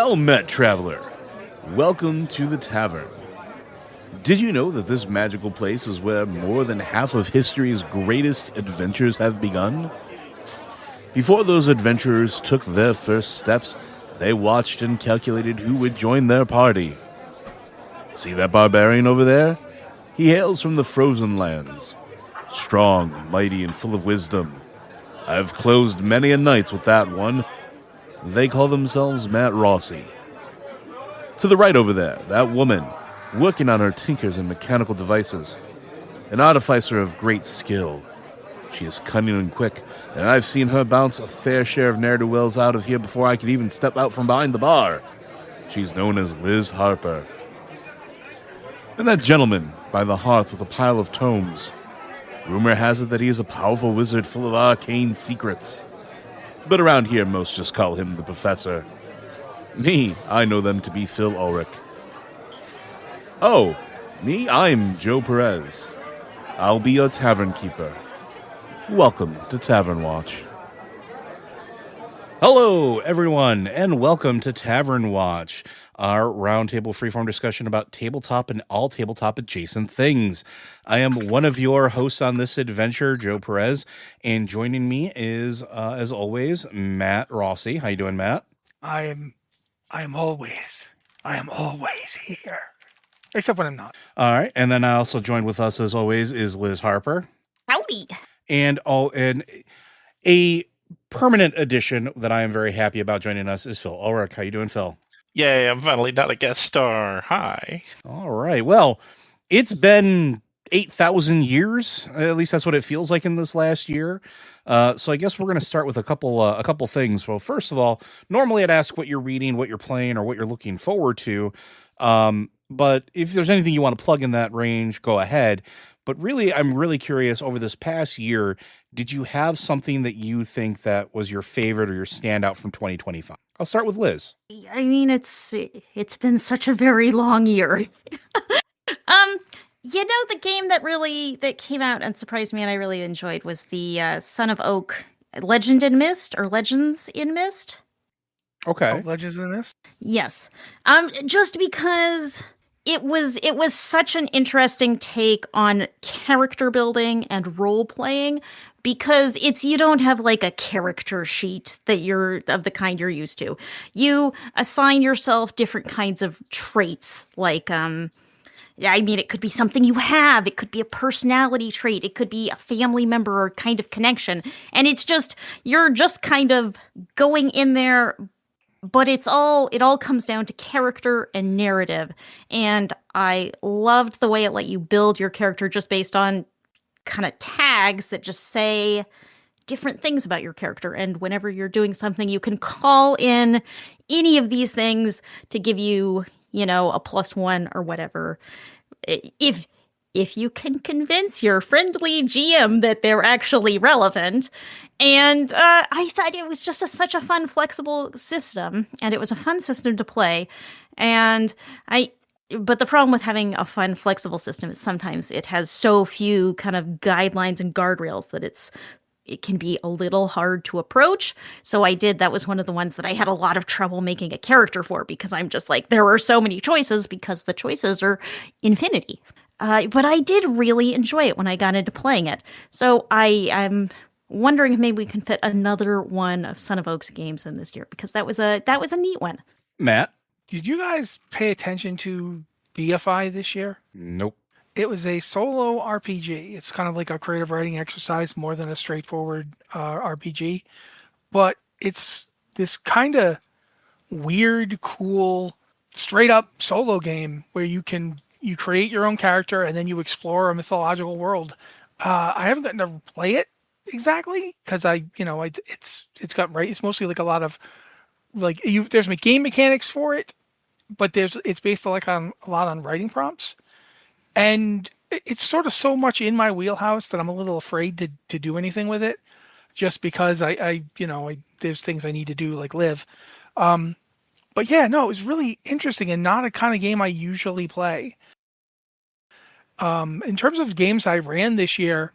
Well met, traveler. Welcome to the tavern. Did you know that this magical place is where more than half of history's greatest adventures have begun? Before those adventurers took their first steps, they watched and calculated who would join their party. See that barbarian over there? He hails from the frozen lands. Strong, mighty, and full of wisdom. I've closed many a night with that one. They call themselves Matt Rossi. To the right over there, that woman, working on her tinkers and mechanical devices. An artificer of great skill. She is cunning and quick, and I've seen her bounce a fair share of ne'er-do-wells out of here before I could even step out from behind the bar. She's known as Liz Harper. And that gentleman by the hearth with a pile of tomes. Rumor has it that he is a powerful wizard full of arcane secrets. But around here, most just call him the Professor. Me, I know them to be Phil Ulrich. Oh, me, I'm Joe Perez. I'll be your tavern keeper. Welcome to Tavern Watch. Hello, everyone, and welcome to Tavern Watch, our roundtable freeform discussion about tabletop and all tabletop adjacent things. I am one of your hosts on this adventure, Joe Perez, and joining me is, as always, Matt Rossi. How you doing, Matt? I am always here. Except when I'm not. All right, and then I also joined with us, as always, is Liz Harper. Howdy. And a permanent addition that I am very happy about joining us is Phil Ulrich. How you doing, Phil? Yay, I'm finally not a guest star. Hi. All right. Well, it's been 8,000 years. At least that's what it feels like in this last year. So I guess we're going to start with a couple things. Well, first of all, normally I'd ask what you're reading, what you're playing, or what you're looking forward to. But if there's anything you want to plug in that range, go ahead. But really, I'm really curious, over this past year, did you have something that you think that was your favorite or your standout from 2025? I'll start with Liz. I mean, it's been such a very long year. The game that came out and surprised me and I really enjoyed was the Son of Oak Legend in Mist or Legends in Mist. Okay. Oh, Legends in Mist? Yes. Just because it was such an interesting take on character building and role playing, because you don't have like a character sheet that you're of the kind you're used to. You assign yourself different kinds of traits, like it could be something you have, it could be a personality trait, it could be a family member or kind of connection, and you're just kind of going in there. But it all comes down to character and narrative. And I loved the way it let you build your character just based on kind of tags that just say different things about your character. And whenever you're doing something, you can call in any of these things to give you, a +1 or whatever. If you can convince your friendly GM that they're actually relevant. And I thought it was just such a fun, flexible system, and it was a fun system to play. But the problem with having a fun, flexible system is sometimes it has so few kind of guidelines and guardrails that it can be a little hard to approach. So that was one of the ones that I had a lot of trouble making a character for, because I'm just like, there are so many choices because the choices are infinity. But I did really enjoy it when I got into playing it. So I'm wondering if maybe we can fit another one of Son of Oak's games in this year, because that was a neat one. Matt? Did you guys pay attention to Deify this year? Nope. It was a solo RPG. It's kind of like a creative writing exercise more than a straightforward RPG. But it's this kind of weird, cool, straight up solo game where you create your own character and then you explore a mythological world. I haven't gotten to play it exactly because it's mostly like a lot of like there's game mechanics for it, but it's based like on a lot on writing prompts, and it's sort of so much in my wheelhouse that I'm a little afraid to do anything with it, just because I there's things I need to do like live. But yeah, no, it was really interesting and not a kind of game I usually play. In terms of games I ran this year,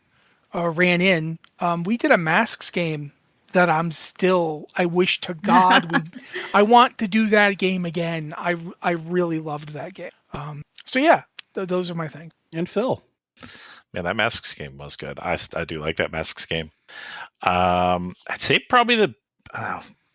we did a Masks game that I wish to God I want to do that game again. I really loved that game. So yeah, those are my things. And Phil. Man, that Masks game was good. I do like that Masks game. I'd say probably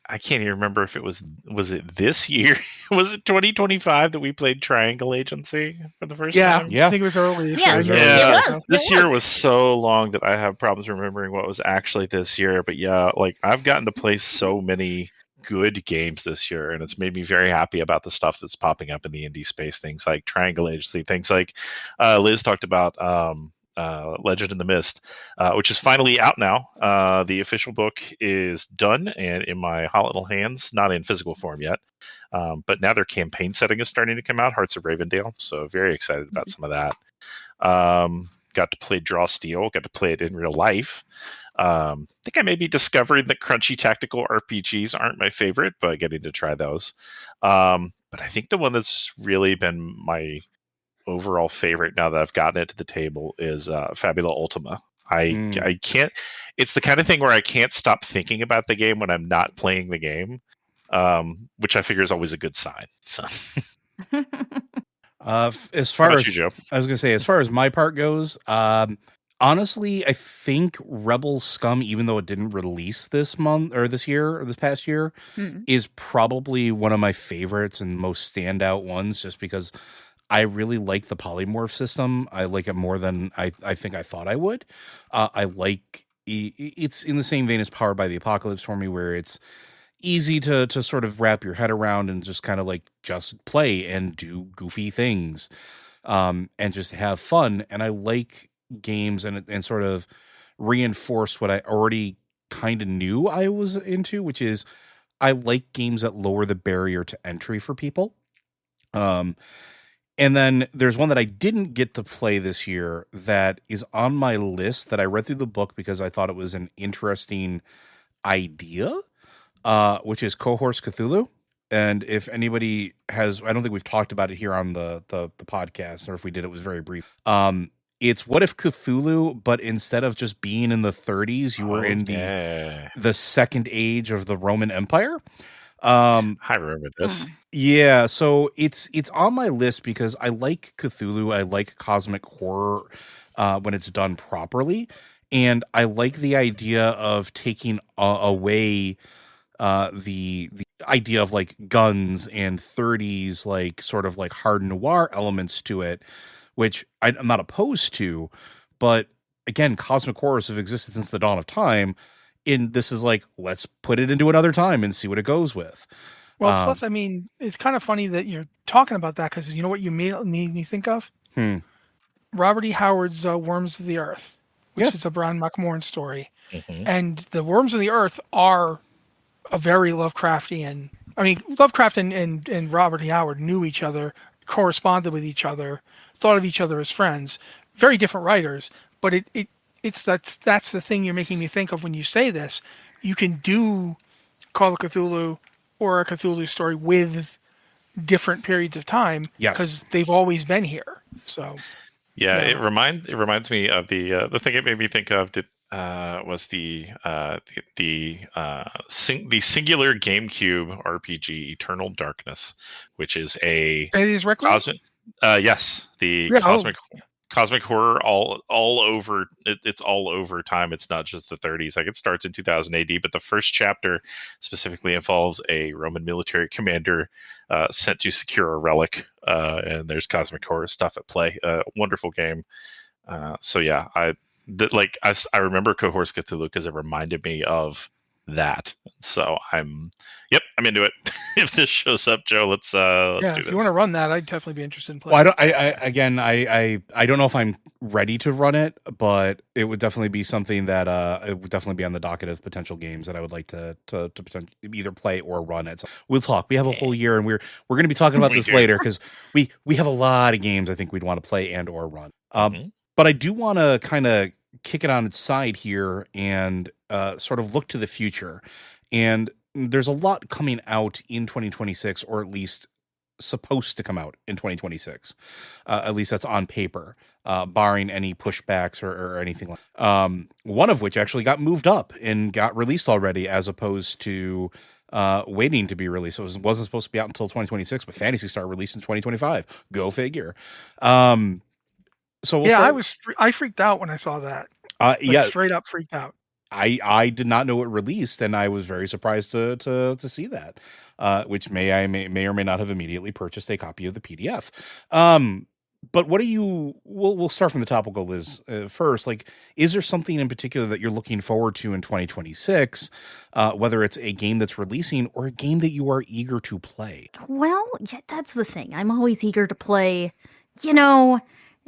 I can't even remember if it was it this year? Was it 2025 that we played Triangle Agency for the first time? Yeah, I think it was early. Yeah, it was. This year was so long that I have problems remembering what was actually this year. But yeah, like I've gotten to play so many good games this year, and it's made me very happy about the stuff that's popping up in the indie space. Things like Triangle Agency, things like Liz talked about. Legend in the Mist, which is finally out now. The official book is done and in my hot little hands, not in physical form yet. But now their campaign setting is starting to come out, Hearts of Ravendale. So very excited about some of that. Got to play Draw Steel, got to play it in real life. I think I may be discovering that crunchy tactical RPGs aren't my favorite, but getting to try those. But I think the one that's really been my overall favorite now that I've gotten it to the table is Fabula Ultima. I can't. It's the kind of thing where I can't stop thinking about the game when I'm not playing the game, which I figure is always a good sign. So, as far as you, Joe? I was going to say, as far as my part goes, honestly, I think Rebel Scum, even though it didn't release this month or this year or this past year, is probably one of my favorites and most standout ones, just because I really like the polymorph system. I like it more than I think I thought I would. I like it's in the same vein as Powered by the Apocalypse for me, where it's easy to sort of wrap your head around and just kind of like just play and do goofy things, and just have fun. And I like games and sort of reinforce what I already kind of knew I was into, which is I like games that lower the barrier to entry for people. And then there's one that I didn't get to play this year that is on my list that I read through the book because I thought it was an interesting idea, which is Cohors Cthulhu. And if anybody has, I don't think we've talked about it here on the podcast, or if we did, it was very brief. It's what if Cthulhu, but instead of just being in the 30s, you were in the second age of the Roman Empire. I remember this. Yeah, so it's on my list because I like Cthulhu. I like cosmic horror when it's done properly, and I like the idea of taking away the idea of like guns and 30s, like sort of like hard noir elements to it, which I'm not opposed to. But again, cosmic horrors have existed since the dawn of time. This is like, let's put it into another time and see what it goes with. Well, plus, I mean, it's kind of funny that you're talking about that, because you know what you made me think of? Robert E. Howard's Worms of the Earth, which is a Brian McMorran story. And the Worms of the Earth are a very Lovecraftian. I mean, Lovecraft and Robert E. Howard knew each other, corresponded with each other, thought of each other as friends. Very different writers, but that's the thing you're making me think of when you say this. You can do Call of Cthulhu or a Cthulhu story with different periods of time, because they've always been here. So it reminds me of the thing it made me think of was the singular GameCube RPG Eternal Darkness, which is a cosmic cosmic horror all over. It's all over time. It's not just the 30s. Like, it starts in 2000 AD, but the first chapter specifically involves a Roman military commander sent to secure a relic, and there's cosmic horror stuff at play. Wonderful game. So yeah, I remember Cohors Cthulhu because it reminded me of that. So I'm into it. If this shows up, Joe, let's do this. If you want to run that, I'd definitely be interested in playing. Well, I don't know if I'm ready to run it, but it would definitely be something that it would definitely be on the docket of potential games that I would like to potentially either play or run it. So we'll talk. We have a whole year, and we're going to be talking about this later, because we have a lot of games I think we'd want to play and or run. But I do want to kind of kick it on its side here and sort of look to the future. And there's a lot coming out in 2026, or at least supposed to come out in 2026. At least that's on paper, barring any pushbacks or anything like one of which actually got moved up and got released already, as opposed to waiting to be released. So it wasn't supposed to be out until 2026, but Phantasy Star released in 2025. Go figure. So we'll I freaked out when I saw that. Straight up freaked out. I did not know it released, and I was very surprised to see that, which may or may not have immediately purchased a copy of the PDF. But what are you? We'll start from the top. We'll go Liz first. Like, is there something in particular that you're looking forward to in 2026? Whether it's a game that's releasing or a game that you are eager to play. Well, yeah, that's the thing. I'm always eager to play. You know,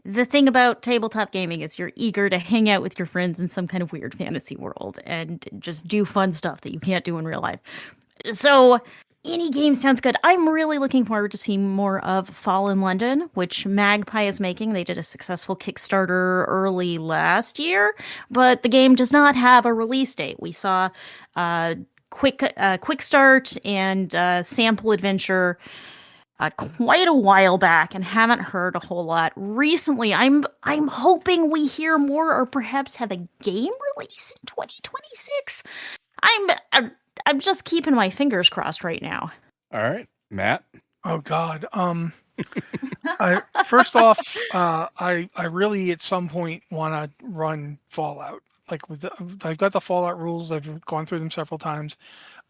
the thing about tabletop gaming is you're eager to hang out with your friends in some kind of weird fantasy world and just do fun stuff that you can't do in real life. So any game sounds good. I'm really looking forward to seeing more of Fall in London, which Magpie is making. They did a successful Kickstarter early last year, but the game does not have a release date. We saw quick start and sample adventure quite a while back and haven't heard a whole lot recently. I'm hoping we hear more or perhaps have a game release in 2026. I'm just keeping my fingers crossed right now. All right, Matt. Oh God. First off, I really at some point want to run Fallout. Like I've got the Fallout rules. I've gone through them several times.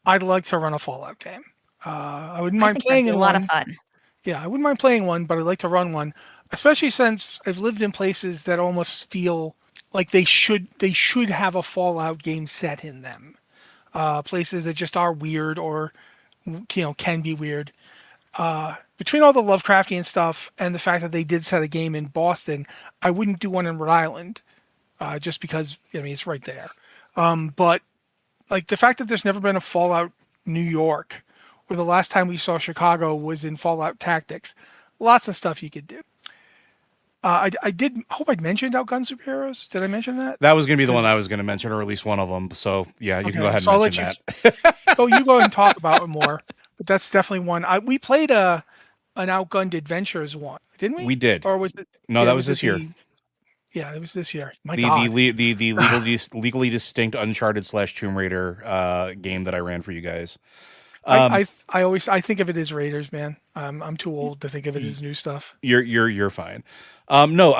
I'd like to run a Fallout game. I wouldn't mind playing in a lot of fun. Yeah, I wouldn't mind playing one, but I'd like to run one, especially since I've lived in places that almost feel like they should have a Fallout game set in them. Places that just are weird or, can be weird. Between all the Lovecraftian stuff and the fact that they did set a game in Boston, I wouldn't do one in Rhode Island, just because, it's right there. But like the fact that there's never been a Fallout New York, or the last time we saw Chicago was in Fallout Tactics. Lots of stuff you could do. I hope I'd mentioned Outgun Superheroes. Did I mention that? That was going to be the one I was going to mention, or at least one of them. So yeah, you can go ahead and mention that. So you go and talk about it more. But that's definitely one. We played an Outgunned Adventures one, didn't we? We did. Or was it? No, that was this year. Yeah, it was this year. My God. The legally distinct Uncharted / Tomb Raider game that I ran for you guys. I think of it as Raiders, man. I'm too old to think of it as new stuff. You're fine. No,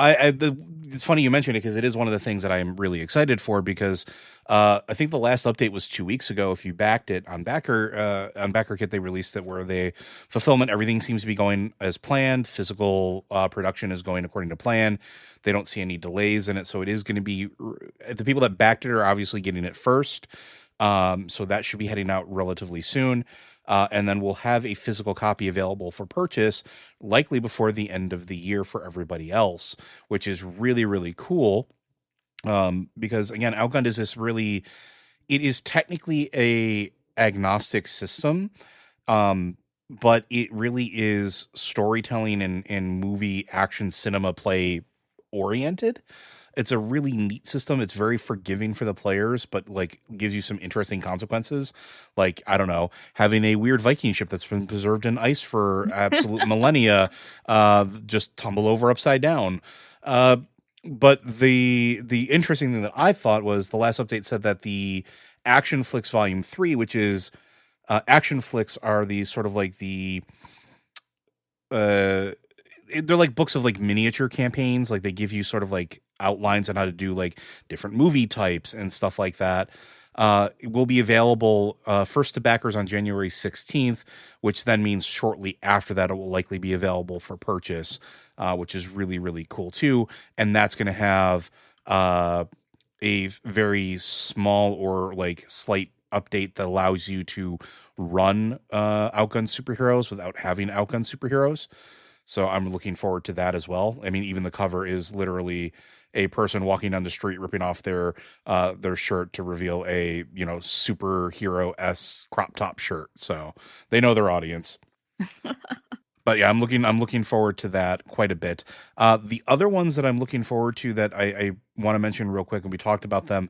it's funny you mentioned it because it is one of the things that I am really excited for because I think the last update was 2 weeks ago. If you backed it on BackerKit, they released it where they fulfillment, everything seems to be going as planned. Physical production is going according to plan. They don't see any delays in it, so it is going to be the people that backed it are obviously getting it first. So that should be heading out relatively soon. And then we'll have a physical copy available for purchase, likely before the end of the year for everybody else, which is really, really cool. Because again, Outgunned is it is technically a agnostic system. But it really is storytelling and movie action cinema play oriented. It's a really neat system. It's very forgiving for the players, but like gives you some interesting consequences. Like, I don't know, having a weird Viking ship that's been preserved in ice for absolute millennia, just tumble over upside down. But the interesting thing that I thought was the last update said that the Action Flicks Volume 3, which is Action Flicks are the sort of like they're like books of like miniature campaigns. Like they give you sort of like outlines on how to do like different movie types and stuff like that. It will be available first to backers on January 16th, which then means shortly after that it will likely be available for purchase, which is really, really cool too. And that's going to have a very small or like slight update that allows you to run Outgun Superheroes without having Outgun Superheroes. So I'm looking forward to that as well. I mean, even the cover is literally a person walking down the street ripping off their shirt to reveal a, superhero-esque crop top shirt. So they know their audience. But yeah, I'm looking forward to that quite a bit. The other ones that I'm looking forward to that I want to mention real quick, and we talked about them,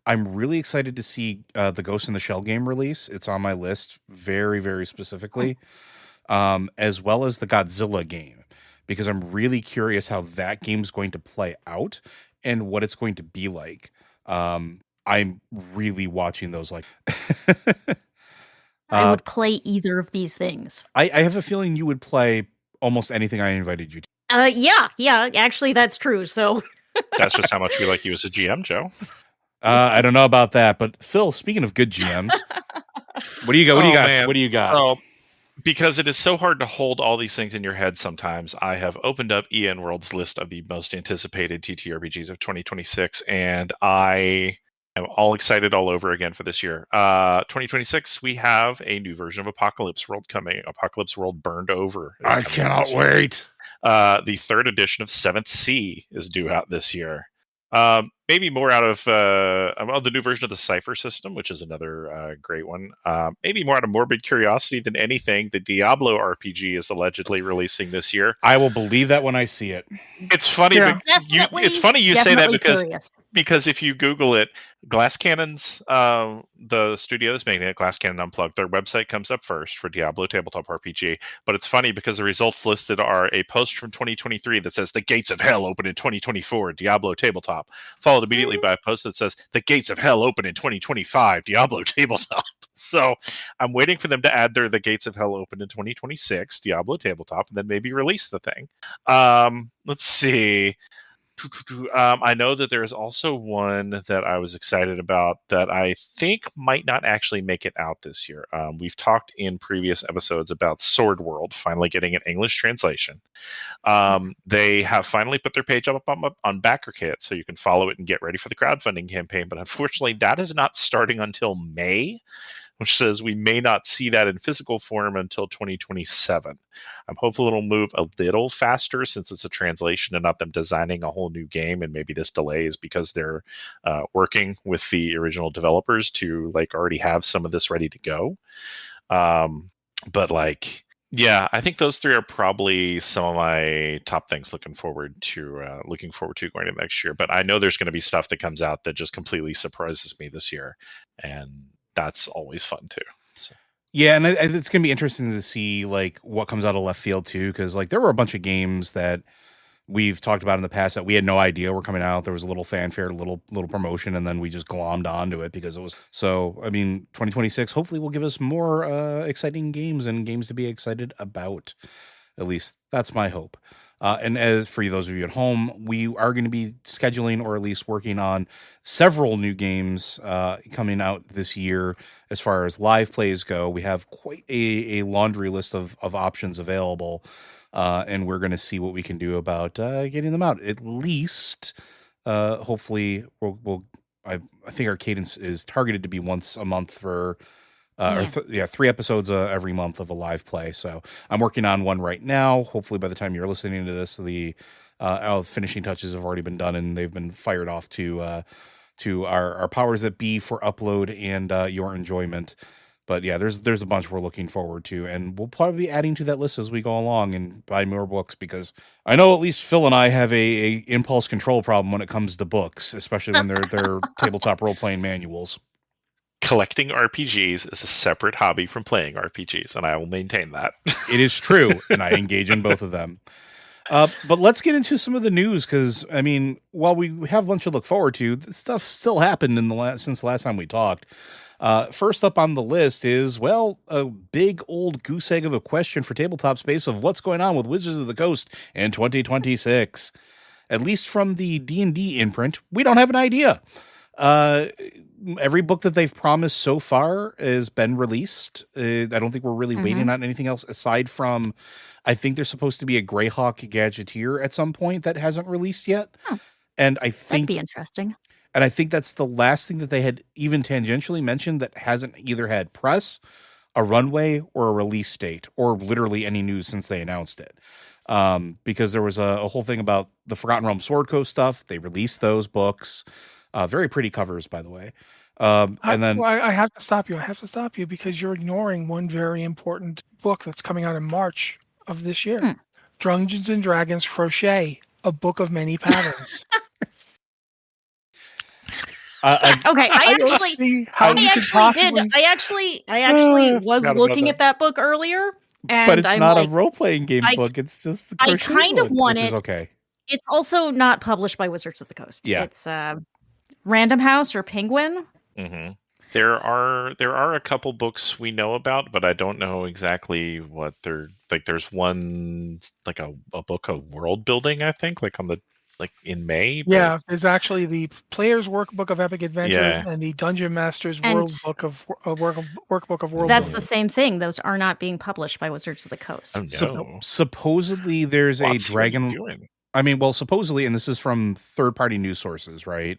I'm really excited to see the Ghost in the Shell game release. It's on my list very, very specifically. as well as the Godzilla game, because I'm really curious how that game's going to play out and what it's going to be like. I'm really watching those. Like, I would play either of these things. I have a feeling you would play almost anything I invited you to. Yeah. Actually, that's true. So That's just how much we like you as a GM, Joe. I don't know about that, but Phil, speaking of good GMs, what do you got? What do you got? Man. What do you got? Oh, because it is so hard to hold all these things in your head sometimes, I have opened up EN World's list of the most anticipated TTRPGs of 2026, and I am all excited all over again for this year. 2026, we have a new version of Apocalypse World coming. Apocalypse World Burned Over. I cannot wait. The third edition of 7th Sea is due out this year. Maybe more out of the new version of the Cypher system, which is another great one. Maybe more out of morbid curiosity than anything. The Diablo RPG is allegedly releasing this year. I will believe that when I see it. It's funny. Yeah. It's funny you say that curious. because if you Google it, Glass Cannon's the studio that's making it, Glass Cannon Unplugged, their website comes up first for Diablo Tabletop RPG. But it's funny because the results listed are a post from 2023 that says the gates of hell open in 2024, Diablo Tabletop, followed immediately by a post that says the gates of hell open in 2025, Diablo Tabletop. So I'm waiting for them to add the gates of hell open in 2026, Diablo Tabletop, and then maybe release the thing. Let's see. I know that there is also one that I was excited about that I think might not actually make it out this year. We've talked in previous episodes about Sword World finally getting an English translation. They have finally put their page up on BackerKit, so you can follow it and get ready for the crowdfunding campaign. But unfortunately, that is not starting until May, which says we may not see that in physical form until 2027. I'm hopeful it'll move a little faster since it's a translation and not them designing a whole new game, and maybe this delay is because they're working with the original developers to already have some of this ready to go. Yeah, I think those three are probably some of my top things looking forward to going into next year. But I know there's going to be stuff that comes out that just completely surprises me this year, and that's always fun too. So. Yeah, and it's going to be interesting to see what comes out of left field too, because there were a bunch of games that we've talked about in the past that we had no idea were coming out. There was a little fanfare, a little promotion, and then we just glommed onto it because it was so. I mean, 2026 hopefully will give us more exciting games and games to be excited about. At least that's my hope. And as for those of you at home, we are going to be scheduling or at least working on several new games coming out this year. As far as live plays go, we have quite a laundry list of options available, and we're going to see what we can do about getting them out. At least, hopefully, I think our cadence is targeted to be once a month for. 3 episodes every month of a live play. So I'm working on one right now. Hopefully by the time you're listening to this, the finishing touches have already been done and they've been fired off to our powers that be for upload and your enjoyment. But yeah, there's a bunch we're looking forward to, and we'll probably be adding to that list as we go along and buy more books, because I know at least Phil and I have a impulse control problem when it comes to books, especially when they're tabletop role-playing manuals. Collecting RPGs is a separate hobby from playing RPGs, and I will maintain that. It is true, and I engage in both of them. But let's get into some of the news, because, I mean, while we have a bunch to look forward to, this stuff still happened since the last time we talked. First up on the list is, a big old goose egg of a question for Tabletop Space of what's going on with Wizards of the Coast in 2026. At least from the D&D imprint, we don't have an idea. Every book that they've promised so far has been released. I don't think we're really waiting on anything else aside from, I think there's supposed to be a Greyhawk Gadgeteer at some point that hasn't released yet. And I think that'd be interesting. And I think that's the last thing that they had even tangentially mentioned that hasn't either had press, a runway, or a release date, or literally any news since they announced it. Because there was a whole thing about the Forgotten Realms Sword Coast stuff. They released those books. Very pretty covers, by the way. And then I have to stop you. I have to stop you because you're ignoring one very important book that's coming out in March of this year. Dungeons and Dragons Crochet, a book of many patterns. Okay, I actually was looking at that book earlier, And but it's I'm not like, a role-playing game I- book. It's just the I crochet kind of book, want which is it. okay. It's also not published by Wizards of the Coast. Yeah. It's Random House or Penguin. Mm-hmm. There are a couple books we know about, but I don't know exactly what they're like. There's one like a book of world building, I think, in May. But Yeah, there's actually the Player's Workbook of Epic Adventures Yeah. and the Dungeon Master's And Workbook of World That's Building. the same thing. Those are not being published by Wizards of the Coast. Oh no, Supposedly there's a What's dragon. doing? I mean, well, supposedly, and this is from third-party news sources, right?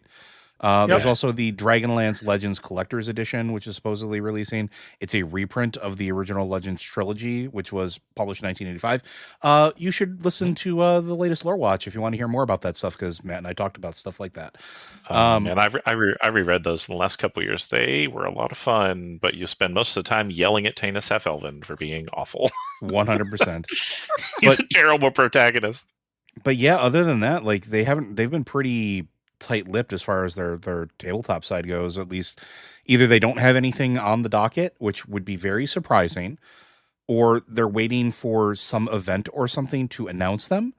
There's also the Dragonlance Legends Collector's Edition, which is supposedly releasing. It's a reprint of the original Legends trilogy, which was published in 1985. You should listen to the latest Lore Watch if you want to hear more about that stuff, because Matt and I talked about stuff like that. And I reread those in the last couple of years. They were a lot of fun, but you spend most of the time yelling at Tanis F. Elvin for being awful. 100%. He's a terrible protagonist. But yeah, other than that, like they've been pretty tight-lipped as far as their tabletop side goes. At least either they don't have anything on the docket, which would be very surprising, or they're waiting for some event or something to announce them.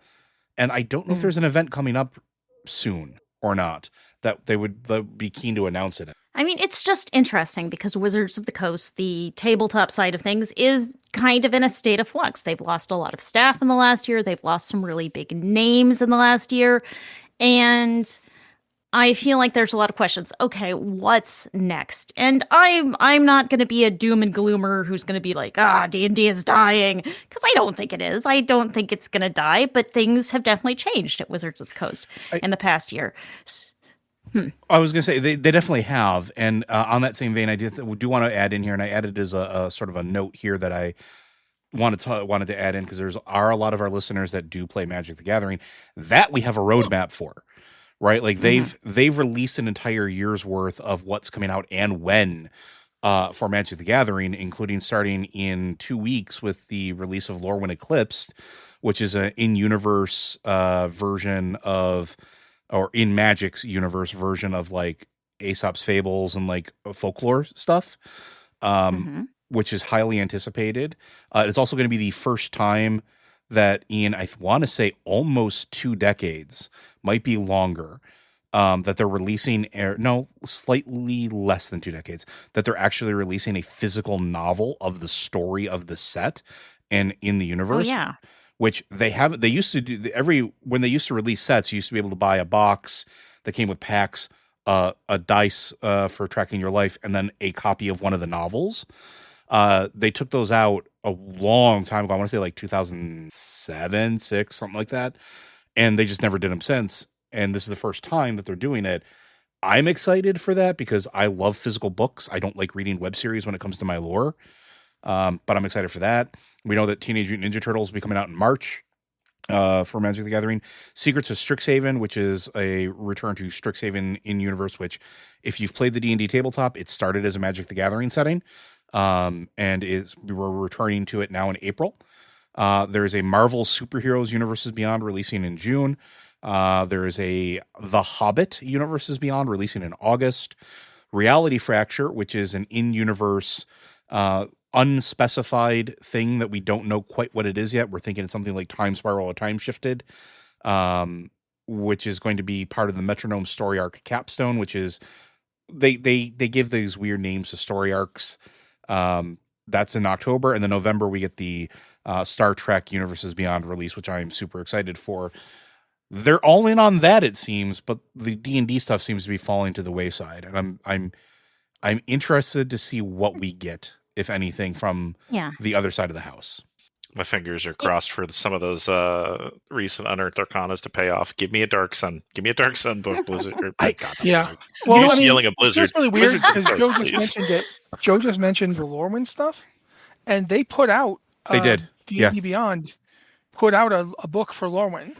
And I don't know if there's an event coming up soon or not that they would be keen to announce it. I mean, it's just interesting because Wizards of the Coast, the tabletop side of things, is kind of in a state of flux. They've lost a lot of staff in the last year. They've lost some really big names in the last year. And I feel like there's a lot of questions. Okay, what's next? And I'm not going to be a doom and gloomer who's going to be like, D&D is dying, because I don't think it is. I don't think it's going to die, but things have definitely changed at Wizards of the Coast in the past year. I was going to say they definitely have. And on that same vein, I do want to add in here, and I added as a sort of a note here that I wanted to add in, because there are a lot of our listeners that do play Magic the Gathering that we have a roadmap for. Right, like they've released an entire year's worth of what's coming out and when for Magic the Gathering, including starting in 2 weeks with the release of Lorwyn Eclipsed, which is an in-universe version of, or in Magic's universe version of like Aesop's Fables and like folklore stuff, which is highly anticipated. It's also going to be the first time that in, I want to say, almost 2 decades, might be longer, that they're releasing, slightly less than 2 decades, that they're actually releasing a physical novel of the story of the set and in the universe. Oh, yeah. Which they used to do when they used to release sets, you used to be able to buy a box that came with packs, a dice for tracking your life, and then a copy of one of the novels. They took those out a long time ago. I want to say like 2007, 6, something like that. And they just never did them since. And this is the first time that they're doing it. I'm excited for that because I love physical books. I don't like reading web series when it comes to my lore. But I'm excited for that. We know that Teenage Mutant Ninja Turtles will be coming out in March for Magic the Gathering. Secrets of Strixhaven, which is a return to Strixhaven in universe, which if you've played the D&D tabletop, it started as a Magic the Gathering setting. And we're returning to it now in April. There's a Marvel Superheroes Universes Beyond releasing in June. There is a The Hobbit Universes Beyond releasing in August. Reality Fracture, which is an in-universe, unspecified thing that we don't know quite what it is yet. We're thinking it's something like Time Spiral or Time Shifted, which is going to be part of the Metronome story arc capstone, which is they give these weird names to story arcs. That's in October, and then November we get the Star Trek Universes Beyond release, which I'm super excited for. They're all in on that, it seems, but the D&D stuff seems to be falling to the wayside, and I'm interested to see what we get, if anything, from the other side of the house. My fingers are crossed for some of those recent Unearthed Arcanas to pay off. Give me a Dark Sun. Give me a Dark Sun book, Blizzard. Yeah. Blizzard. Well, I mean, yelling at Blizzard. it's really weird Blizzard's because first, Joe just please. mentioned it. Joe just mentioned the Lorwyn stuff, and they put out. They did. D&D Beyond put out a book for Lorwyn.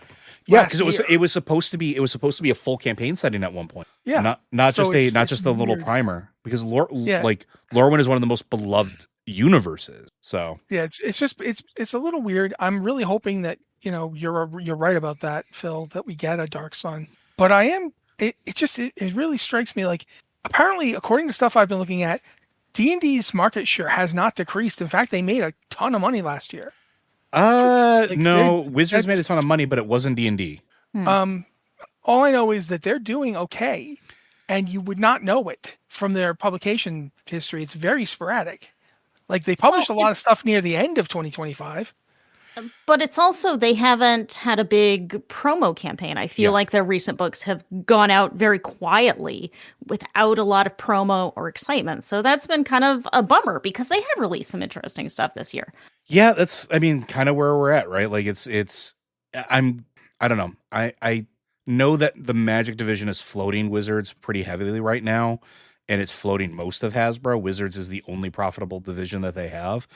Yeah, because it was supposed to be a full campaign setting at one point. Yeah, not So just a little weird. primer, because Lorwyn is one of the most beloved universes. So yeah, it's a little weird. I'm really hoping that you're right about that, Phil, that we get a Dark Sun. But it really strikes me like, apparently, according to stuff I've been looking at, D&D's market share has not decreased. In fact, they made a ton of money last year. No, Wizards made a ton of money, but it wasn't D&D. All I know is that they're doing okay, and you would not know it from their publication history. It's very sporadic. Like, they published a lot of stuff near the end of 2025. But it's also, they haven't had a big promo campaign. I feel like their recent books have gone out very quietly without a lot of promo or excitement. So that's been kind of a bummer because they have released some interesting stuff this year. Yeah, that's, I mean, kind of where we're at, right? Like I don't know. I know that the Magic division is floating Wizards pretty heavily right now, and it's floating most of Hasbro. Wizards is the only profitable division that they have.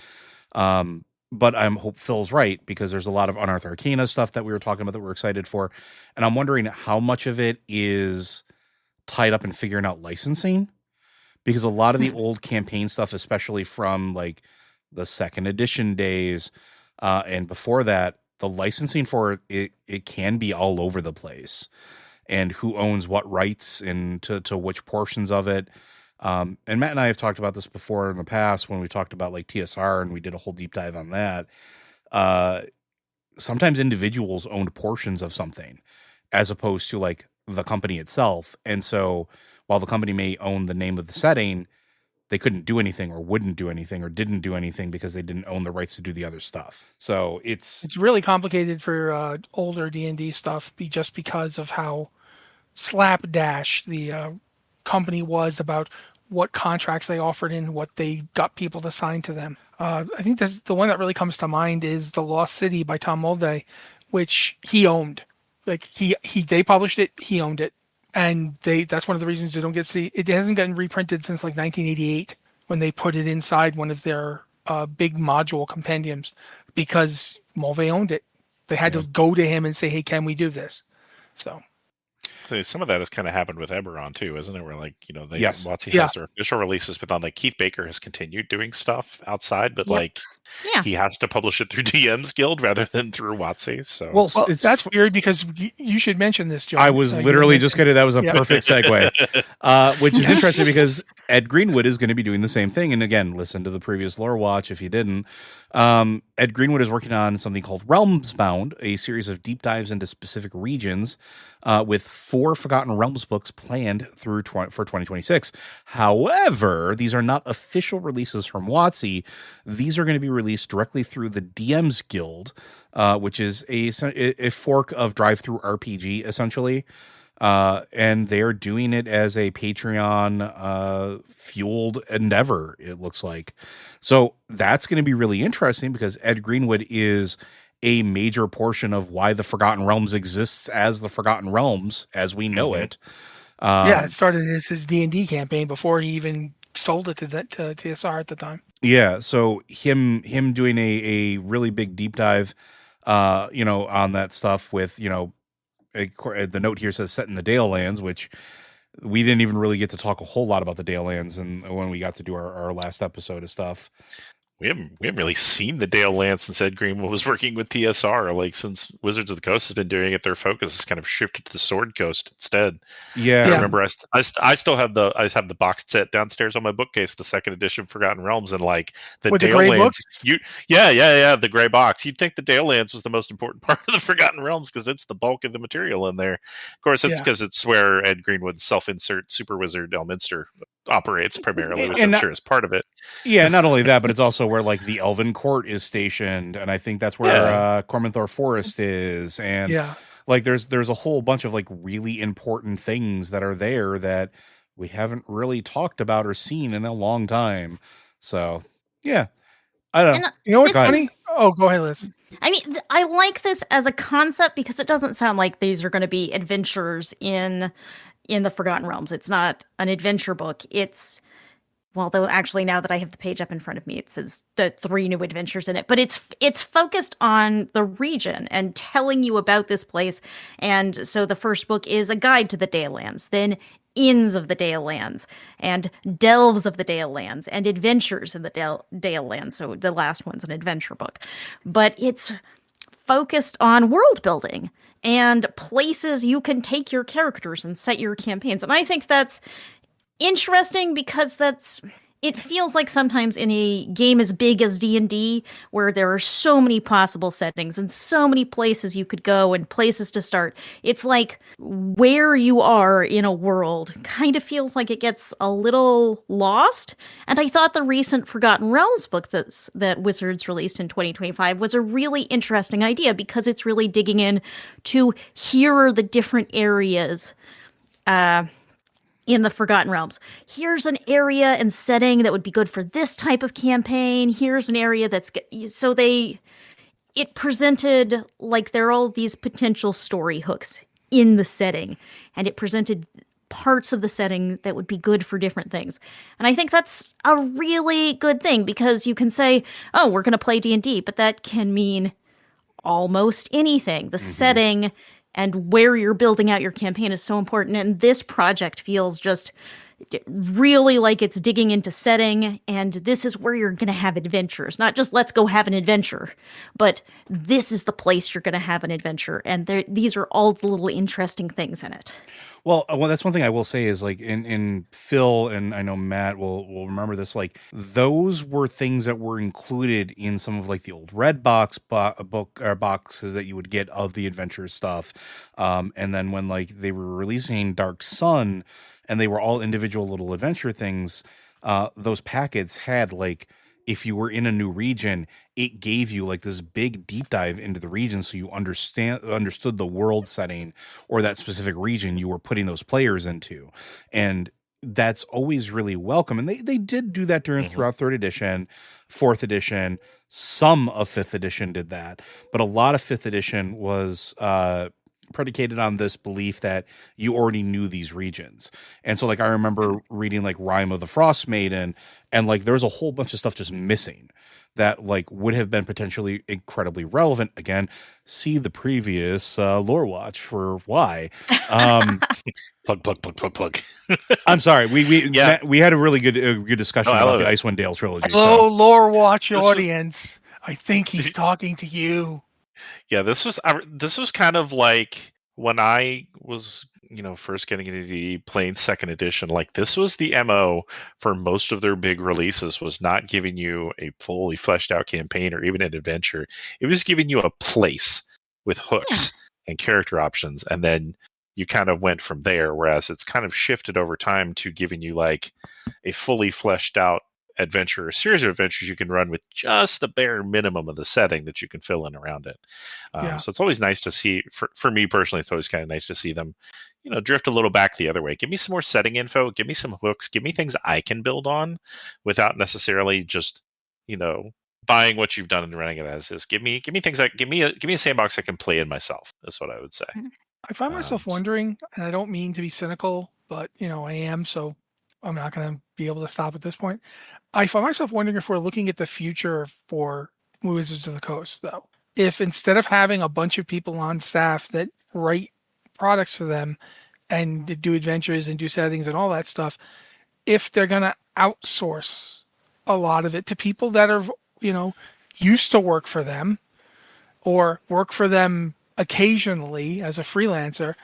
But I'm hope Phil's right, because there's a lot of Unearthed Arcana stuff that we were talking about that we're excited for. And I'm wondering how much of it is tied up in figuring out licensing, because a lot of the old campaign stuff, especially from like the second edition days and before that, the licensing for it can be all over the place, and who owns what rights and to which portions of it. And Matt and I have talked about this before in the past when we talked about like TSR, and we did a whole deep dive on that. Sometimes individuals owned portions of something as opposed to like the company itself. And so while the company may own the name of the setting, they couldn't do anything or wouldn't do anything or didn't do anything because they didn't own the rights to do the other stuff. So it's really complicated for older D&D stuff just because of how slapdash the company was about what contracts they offered and what they got people to sign to them. I think the one that really comes to mind is The Lost City by Tom Mulday, which he owned. Like they published it, he owned it. And that's one of the reasons they don't get it hasn't gotten reprinted since like 1988 when they put it inside one of their big module compendiums, because Mulvey owned it. They had to go to him and say, hey, can we do this? So some of that has kind of happened with Eberron too, isn't it? Where like, yes. WotC has their official releases, but then like Keith Baker has continued doing stuff outside, but he has to publish it through DM's Guild rather than through WotC. So well that's weird, because you should mention this, John. I was literally just going to, that was a perfect segue, which is interesting because Ed Greenwood is going to be doing the same thing. And again, listen to the previous Lore Watch if you didn't. Ed Greenwood is working on something called Realms Bound, a series of deep dives into specific regions with 4 Forgotten Realms books planned for 2026. However, these are not official releases from WotC. These are going to be released directly through the DM's Guild, which is a fork of Drive-Thru RPG, essentially. And they're doing it as a Patreon fueled endeavor, it looks like. So that's going to be really interesting, because Ed Greenwood is a major portion of why the Forgotten Realms exists as the Forgotten Realms as we know it. It started as his D&D campaign before he even sold it to TSR at the time. Yeah, so him doing a really big deep dive, on that stuff with, the note here says set in the Dale Lands, which we didn't even really get to talk a whole lot about the Dale Lands, and when we got to do our last episode of stuff. We haven't really seen the Dale Lands since Ed Greenwood was working with TSR. Like, since Wizards of the Coast has been doing it, their focus has kind of shifted to the Sword Coast instead. Yeah, I remember I still have the box set downstairs on my bookcase, the second edition Forgotten Realms, and like with Dale the gray Lands. Books? The gray box. You'd think the Dale Lands was the most important part of the Forgotten Realms because it's the bulk of the material in there. Of course, it's because it's where Ed Greenwood's self-insert Super Wizard Elminster operates primarily, which I'm sure is part of it. Yeah, not only that, but it's also where like the Elven Court is stationed, and I think that's where Cormanthor Forest is, and like there's a whole bunch of like really important things that are there that we haven't really talked about or seen in a long time. So I don't know. You know what's funny? Go ahead, Liz. I mean, I like this as a concept because it doesn't sound like these are going to be adventures in the Forgotten Realms. It's not an adventure book. Though actually now that I have the page up in front of me, it says the 3 new adventures in it, but it's focused on the region and telling you about this place. And so the first book is a guide to the Dale Lands, then Inns of the Dale Lands, and Delves of the Dale Lands, and Adventures in the Dale Lands. So the last one's an adventure book, but it's focused on world building and places you can take your characters and set your campaigns. And I think that's interesting because it feels like sometimes in a game as big as D&D, where there are so many possible settings and so many places you could go and places to start, it's like where you are in a world kind of feels like it gets a little lost. And I thought the recent Forgotten Realms book that Wizards released in 2025 was a really interesting idea, because it's really digging in to here are the different areas in the Forgotten Realms. Here's an area and setting that would be good for this type of campaign. Here's an area that's so it presented like there are all these potential story hooks in the setting, and it presented parts of the setting that would be good for different things. And I think that's a really good thing, because you can say, oh, we're going to play D&D, but that can mean almost anything. The setting and where you're building out your campaign is so important. And this project feels just really like it's digging into setting, and this is where you're going to have adventures. Not just let's go have an adventure, but this is the place you're going to have an adventure. And these are all the little interesting things in it. Well, that's one thing I will say is, like, in Phil, and I know Matt will remember this, like, those were things that were included in some of, like, the old Red Box book or boxes that you would get of the adventure stuff. And then when, like, they were releasing Dark Sun and they were all individual little adventure things, those packets had, like, if you were in a new region, it gave you like this big deep dive into the region, so you understood the world setting or that specific region you were putting those players into. And that's always really welcome. And they did do that throughout 3rd edition, 4th edition. Some of 5th edition did that, but a lot of 5th edition was predicated on this belief that you already knew these regions. And so, like, I remember reading like Rime of the Frost Maiden, and like there was a whole bunch of stuff just missing that like would have been potentially incredibly relevant. Again, see the previous Lore Watch for why. Plug. I'm sorry. We had a really good discussion about the Icewind Dale trilogy. Hello, Lore Watch audience. I think he's talking to you. Yeah, this was kind of like when I was, first getting into D&D, playing 2nd edition. Like, this was the MO for most of their big releases, was not giving you a fully fleshed out campaign or even an adventure. It was giving you a place with hooks and character options, and then you kind of went from there. Whereas it's kind of shifted over time to giving you like a fully fleshed out adventure, a series of adventures you can run with just the bare minimum of the setting that you can fill in around it. So it's always nice to see, for me personally, it's always kind of nice to see them, drift a little back the other way. Give me some more setting info, give me some hooks, give me things I can build on without necessarily just, buying what you've done and running it as is. Give me things like, give me a sandbox I can play in myself. That's what I would say. I find myself wondering, and I don't mean to be cynical, but I am, so I'm not going to be able to stop at this point. I find myself wondering if we're looking at the future for Wizards of the Coast, though. If instead of having a bunch of people on staff that write products for them and do adventures and do settings and all that stuff, if they're going to outsource a lot of it to people that are, used to work for them or work for them occasionally as a freelancer.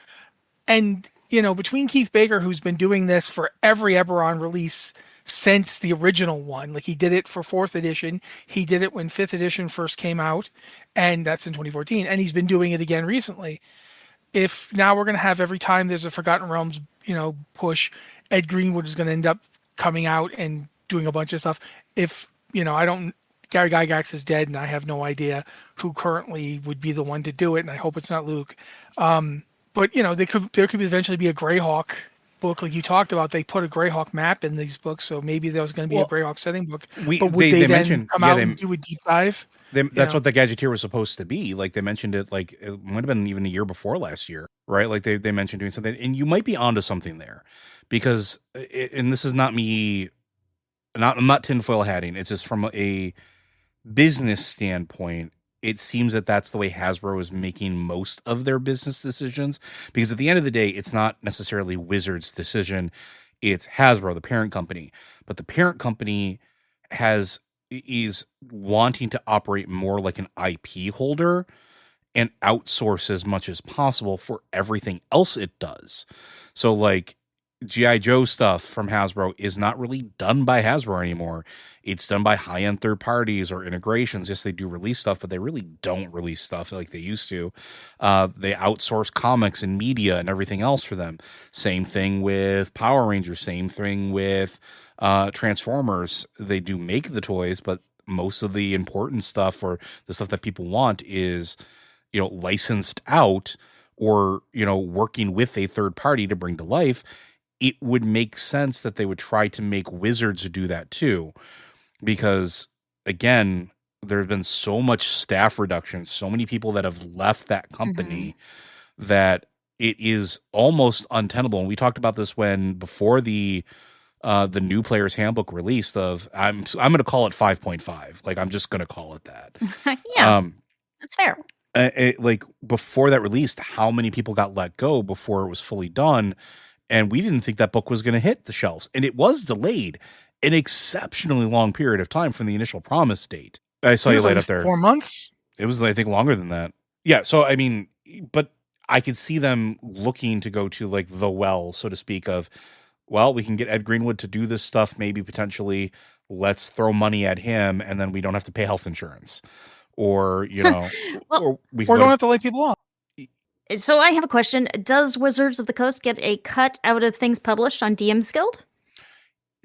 And, between Keith Baker, who's been doing this for every Eberron release since the original one, like he did it for 4th edition, he did it when 5th edition first came out, and that's in 2014, and he's been doing it again recently. If now we're going to have every time there's a Forgotten Realms, push, Ed Greenwood is going to end up coming out and doing a bunch of stuff. If, Gary Gygax is dead, and I have no idea who currently would be the one to do it, and I hope it's not Luke. But, there could eventually be a Greyhawk book like you talked about. They put a Greyhawk map in these books, so maybe there was going to be a Greyhawk setting book. But would they then come out and do a deep dive? That's what the Gadgeteer was supposed to be. Like, they mentioned it, like, it might have been even a year before last year, right? Like, they mentioned doing something, and you might be onto something there. Because, and this is not me, I'm not tinfoil hatting, it's just from a business standpoint, it seems that that's the way Hasbro is making most of their business decisions, because at the end of the day, it's not necessarily Wizards' decision. It's Hasbro, the parent company, but the parent company is wanting to operate more like an IP holder and outsource as much as possible for everything else it does. So like, G.I. Joe stuff from Hasbro is not really done by Hasbro anymore. It's done by high-end third parties or integrations. Yes, they do release stuff, but they really don't release stuff like they used to. They outsource comics and media and everything else for them. Same thing with Power Rangers. Same thing with Transformers. They do make the toys, but most of the important stuff or the stuff that people want is, licensed out or, working with a third party to bring to life. It would make sense that they would try to make Wizards do that too. Because, again, there have been so much staff reduction, so many people that have left that company that it is almost untenable. And we talked about this before the new player's handbook released I'm going to call it 5.5. Like, I'm just going to call it that. Yeah, that's fair. Like, before that released, how many people got let go before it was fully done? And we didn't think that book was going to hit the shelves. And it was delayed an exceptionally long period of time from the initial promise date. I saw you laid up there. 4 months? It was, I think, longer than that. Yeah. So, I mean, but I could see them looking to go to like the well, so to speak, of, well, we can get Ed Greenwood to do this stuff, maybe potentially let's throw money at him and then we don't have to pay health insurance. Or, Well, or we Or don't have to lay people off. So I have a question. Does Wizards of the Coast get a cut out of things published on DM's Guild?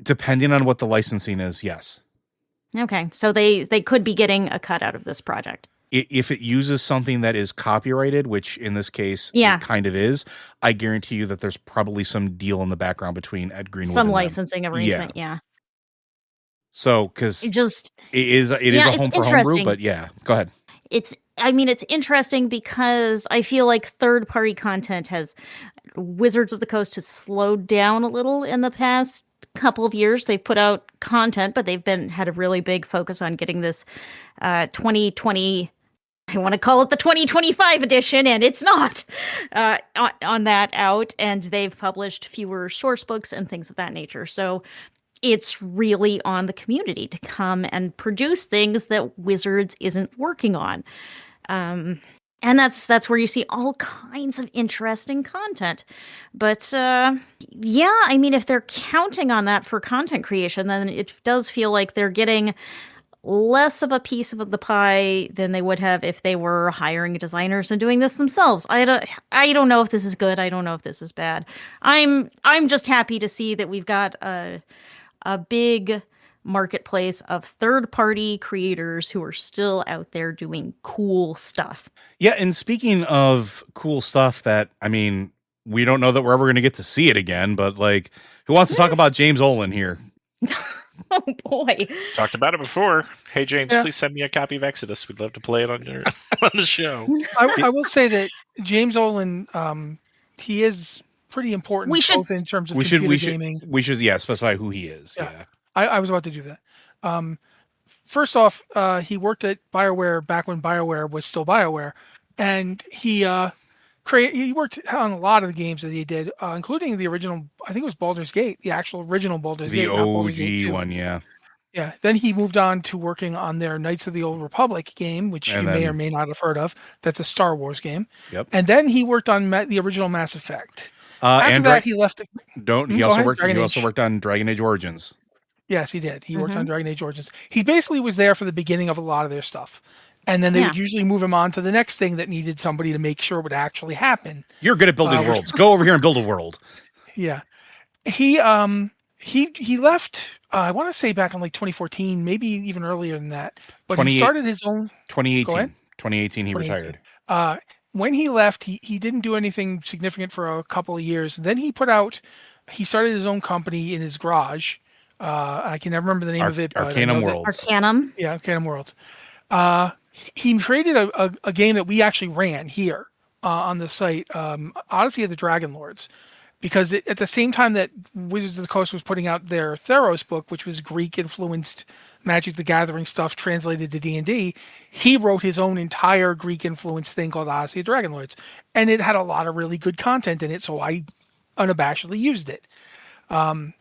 Depending on what the licensing is, yes. Okay, so they could be getting a cut out of this project. If it uses something that is copyrighted, which in this case it kind of is, I guarantee you that there's probably some deal in the background between Ed Greenwood some and licensing arrangement, yeah. So, because it is a home for homebrew, but yeah, go ahead. It's interesting because I feel like third-party content Wizards of the Coast has slowed down a little in the past couple of years. They've put out content, but they've had a really big focus on getting this 2020, I want to call it the 2025 edition, and it's not on that out. And they've published fewer source books and things of that nature. So it's really on the community to come and produce things that Wizards isn't working on. And that's where you see all kinds of interesting content. But yeah, I mean, if they're counting on that for content creation, then it does feel like they're getting less of a piece of the pie than they would have if they were hiring designers and doing this themselves. I don't know if this is good. I don't know if this is bad. I'm just happy to see that we've got a big marketplace of third-party creators who are still out there doing cool stuff. Yeah, and speaking of cool stuff that, I mean, we don't know that we're ever going to get to see it again, but like, who wants to talk about James Olin here? Oh boy. Talked about it before. Hey James, please send me a copy of Exodus. We'd love to play it on the show. I will say that James Olin, he is pretty important both in terms of computer gaming. We should specify who he is. Yeah. I was about to do that. First off, he worked at BioWare back when BioWare was still BioWare, and he worked on a lot of the games that he did, including the original. I think it was Baldur's Gate, the actual original Baldur's Gate, the OG one. Yeah. Yeah. Then he moved on to working on their Knights of the Old Republic game, which may or may not have heard of. That's a Star Wars game. Yep. And then he worked on the original Mass Effect. After that, he left. He also worked on Dragon Age Origins. Yes, he did. He worked on Dragon Age Origins. He basically was there for the beginning of a lot of their stuff. And then they would usually move him on to the next thing that needed somebody to make sure would actually happen. You're good at building worlds. Go over here and build a world. Yeah. He left, I want to say back in like 2014, maybe even earlier than that. But he started his own... 2018, he retired. When he left, he didn't do anything significant for a couple of years. Then he started his own company in his garage. I can never remember the name of it. Arcanum Worlds. Arcanum? Yeah, Arcanum Worlds. He created a game that we actually ran here on the site, Odyssey of the Dragon Lords. Because at the same time that Wizards of the Coast was putting out their Theros book, which was Greek-influenced Magic the Gathering stuff translated to D&D, he wrote his own entire Greek-influenced thing called Odyssey of Dragon Lords. And it had a lot of really good content in it, so I unabashedly used it.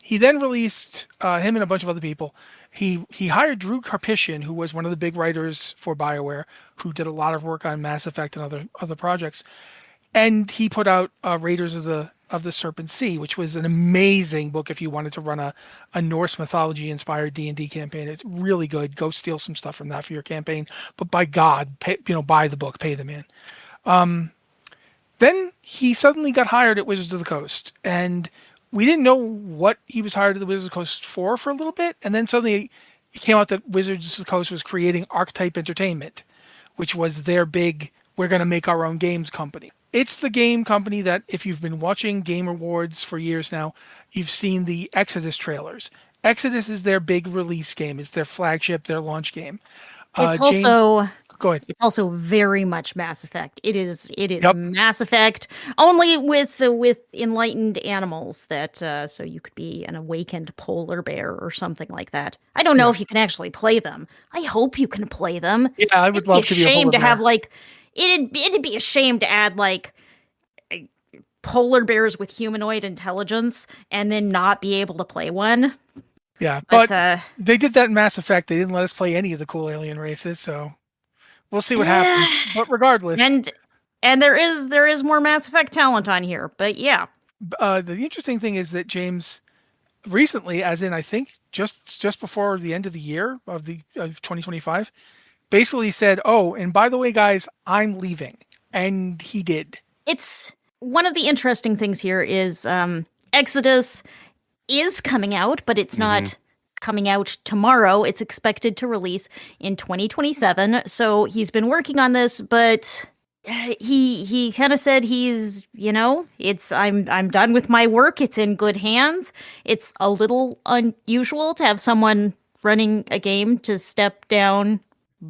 He then released him and a bunch of other people. He hired Drew Karpyshyn, who was one of the big writers for BioWare, who did a lot of work on Mass Effect and other projects. And he put out Raiders of the of the Serpent Sea, which was an amazing book if you wanted to run a Norse mythology inspired D&D campaign. It's really good. Go steal some stuff from that for your campaign. But by God, buy the book, pay the man. Then he suddenly got hired at Wizards of the Coast, and we didn't know what he was hired at the Wizards of the Coast for a little bit, and then suddenly it came out that Wizards of the Coast was creating Archetype Entertainment, which was their big, we're going to make our own games company. It's the game company that, if you've been watching Game Awards for years now, you've seen the Exodus trailers. Exodus is their big release game. It's their flagship, their launch game. It's also... Go ahead. It's also very much Mass Effect. It is Yep. Mass Effect, only with enlightened animals that so you could be an awakened polar bear or something like that. I don't know if you can actually play them. I hope you can play them. Yeah, I would love to be a polar bear. Have like it'd be a shame to add like polar bears with humanoid intelligence and then not be able to play one. Yeah, but they did that in Mass Effect. They didn't let us play any of the cool alien races, so we'll see what happens. But regardless, and there is more Mass Effect talent on here. But yeah, the interesting thing is that James recently, as in I think just before the end of the year of 2025, basically said, "Oh, and by the way, guys, I'm leaving," and he did. It's one of the interesting things here is Exodus is coming out, but it's not coming out tomorrow. It's expected to release in 2027. So he's been working on this, but he kind of said he's, I'm done with my work. It's in good hands. It's a little unusual to have someone running a game to step down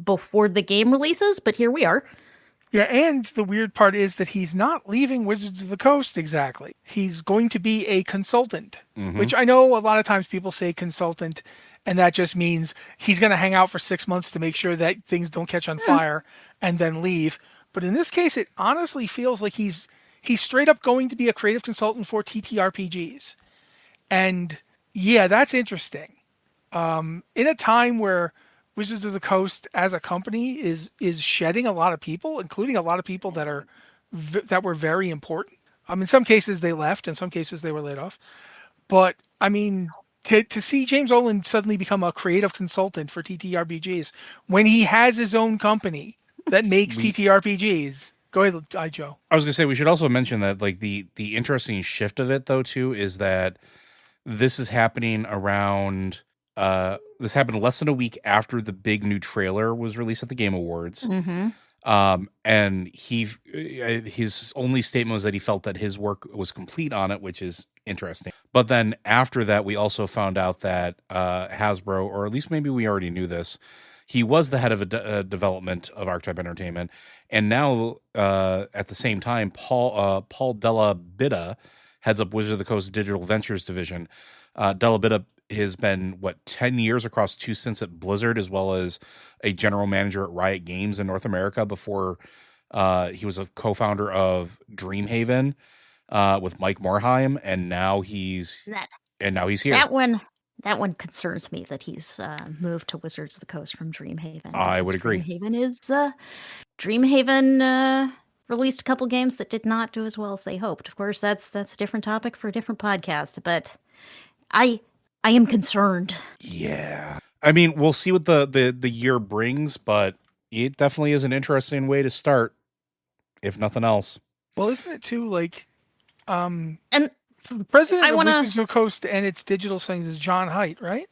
before the game releases, but here we are. Yeah, and the weird part is that he's not leaving Wizards of the Coast exactly. He's going to be a consultant, which I know a lot of times people say consultant, and that just means he's going to hang out for 6 months to make sure that things don't catch on fire and then leave. But in this case, it honestly feels like he's straight up going to be a creative consultant for TTRPGs. And yeah, that's interesting. In a time where Wizards of the Coast as a company is shedding a lot of people, including a lot of people that were very important. In some cases they left, in some cases they were laid off. But I mean, to see James Olin suddenly become a creative consultant for TTRPGs when he has his own company that makes TTRPGs. Go ahead, Joe. I was going to say we should also mention that like the interesting shift of it though too is that this is happening around. This happened less than a week after the big new trailer was released at the Game Awards. And his only statement was that he felt that his work was complete on it, which is interesting. But then after that, we also found out that Hasbro, or at least maybe we already knew this, he was the head of development of Archetype Entertainment. And now, at the same time, Paul Della Bitta heads up Wizard of the Coast Digital Ventures division. Della Bitta has been 10 years across 2 stints at Blizzard, as well as a general manager at Riot Games in North America before he was a co-founder of Dreamhaven with Mike Morhaime, and now he's here. That one concerns me that he's moved to Wizards of the Coast from Dreamhaven. I would agree. Dreamhaven released a couple games that did not do as well as they hoped. Of course, that's a different topic for a different podcast, but I am concerned. Yeah. I mean, we'll see what the year brings, but it definitely is an interesting way to start, if nothing else. Well, isn't it too like and the president of Wizards of the Coast and its digital things is John Haidt, right?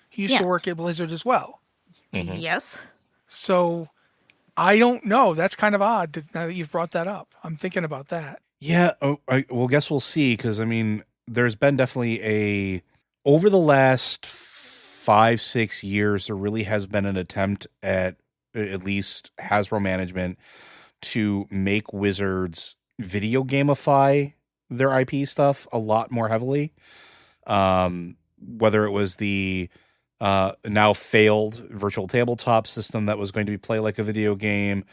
He used to work at Blizzard as well. Yes. So I don't know. That's kind of odd now that you've brought that up. I'm thinking about that. Yeah. Guess we'll see. Because I mean, there's been definitely over the last 5-6 years, there really has been an attempt at least Hasbro management to make Wizards video gamify their IP stuff a lot more heavily. Whether it was the now failed virtual tabletop system that was going to be play like a video game,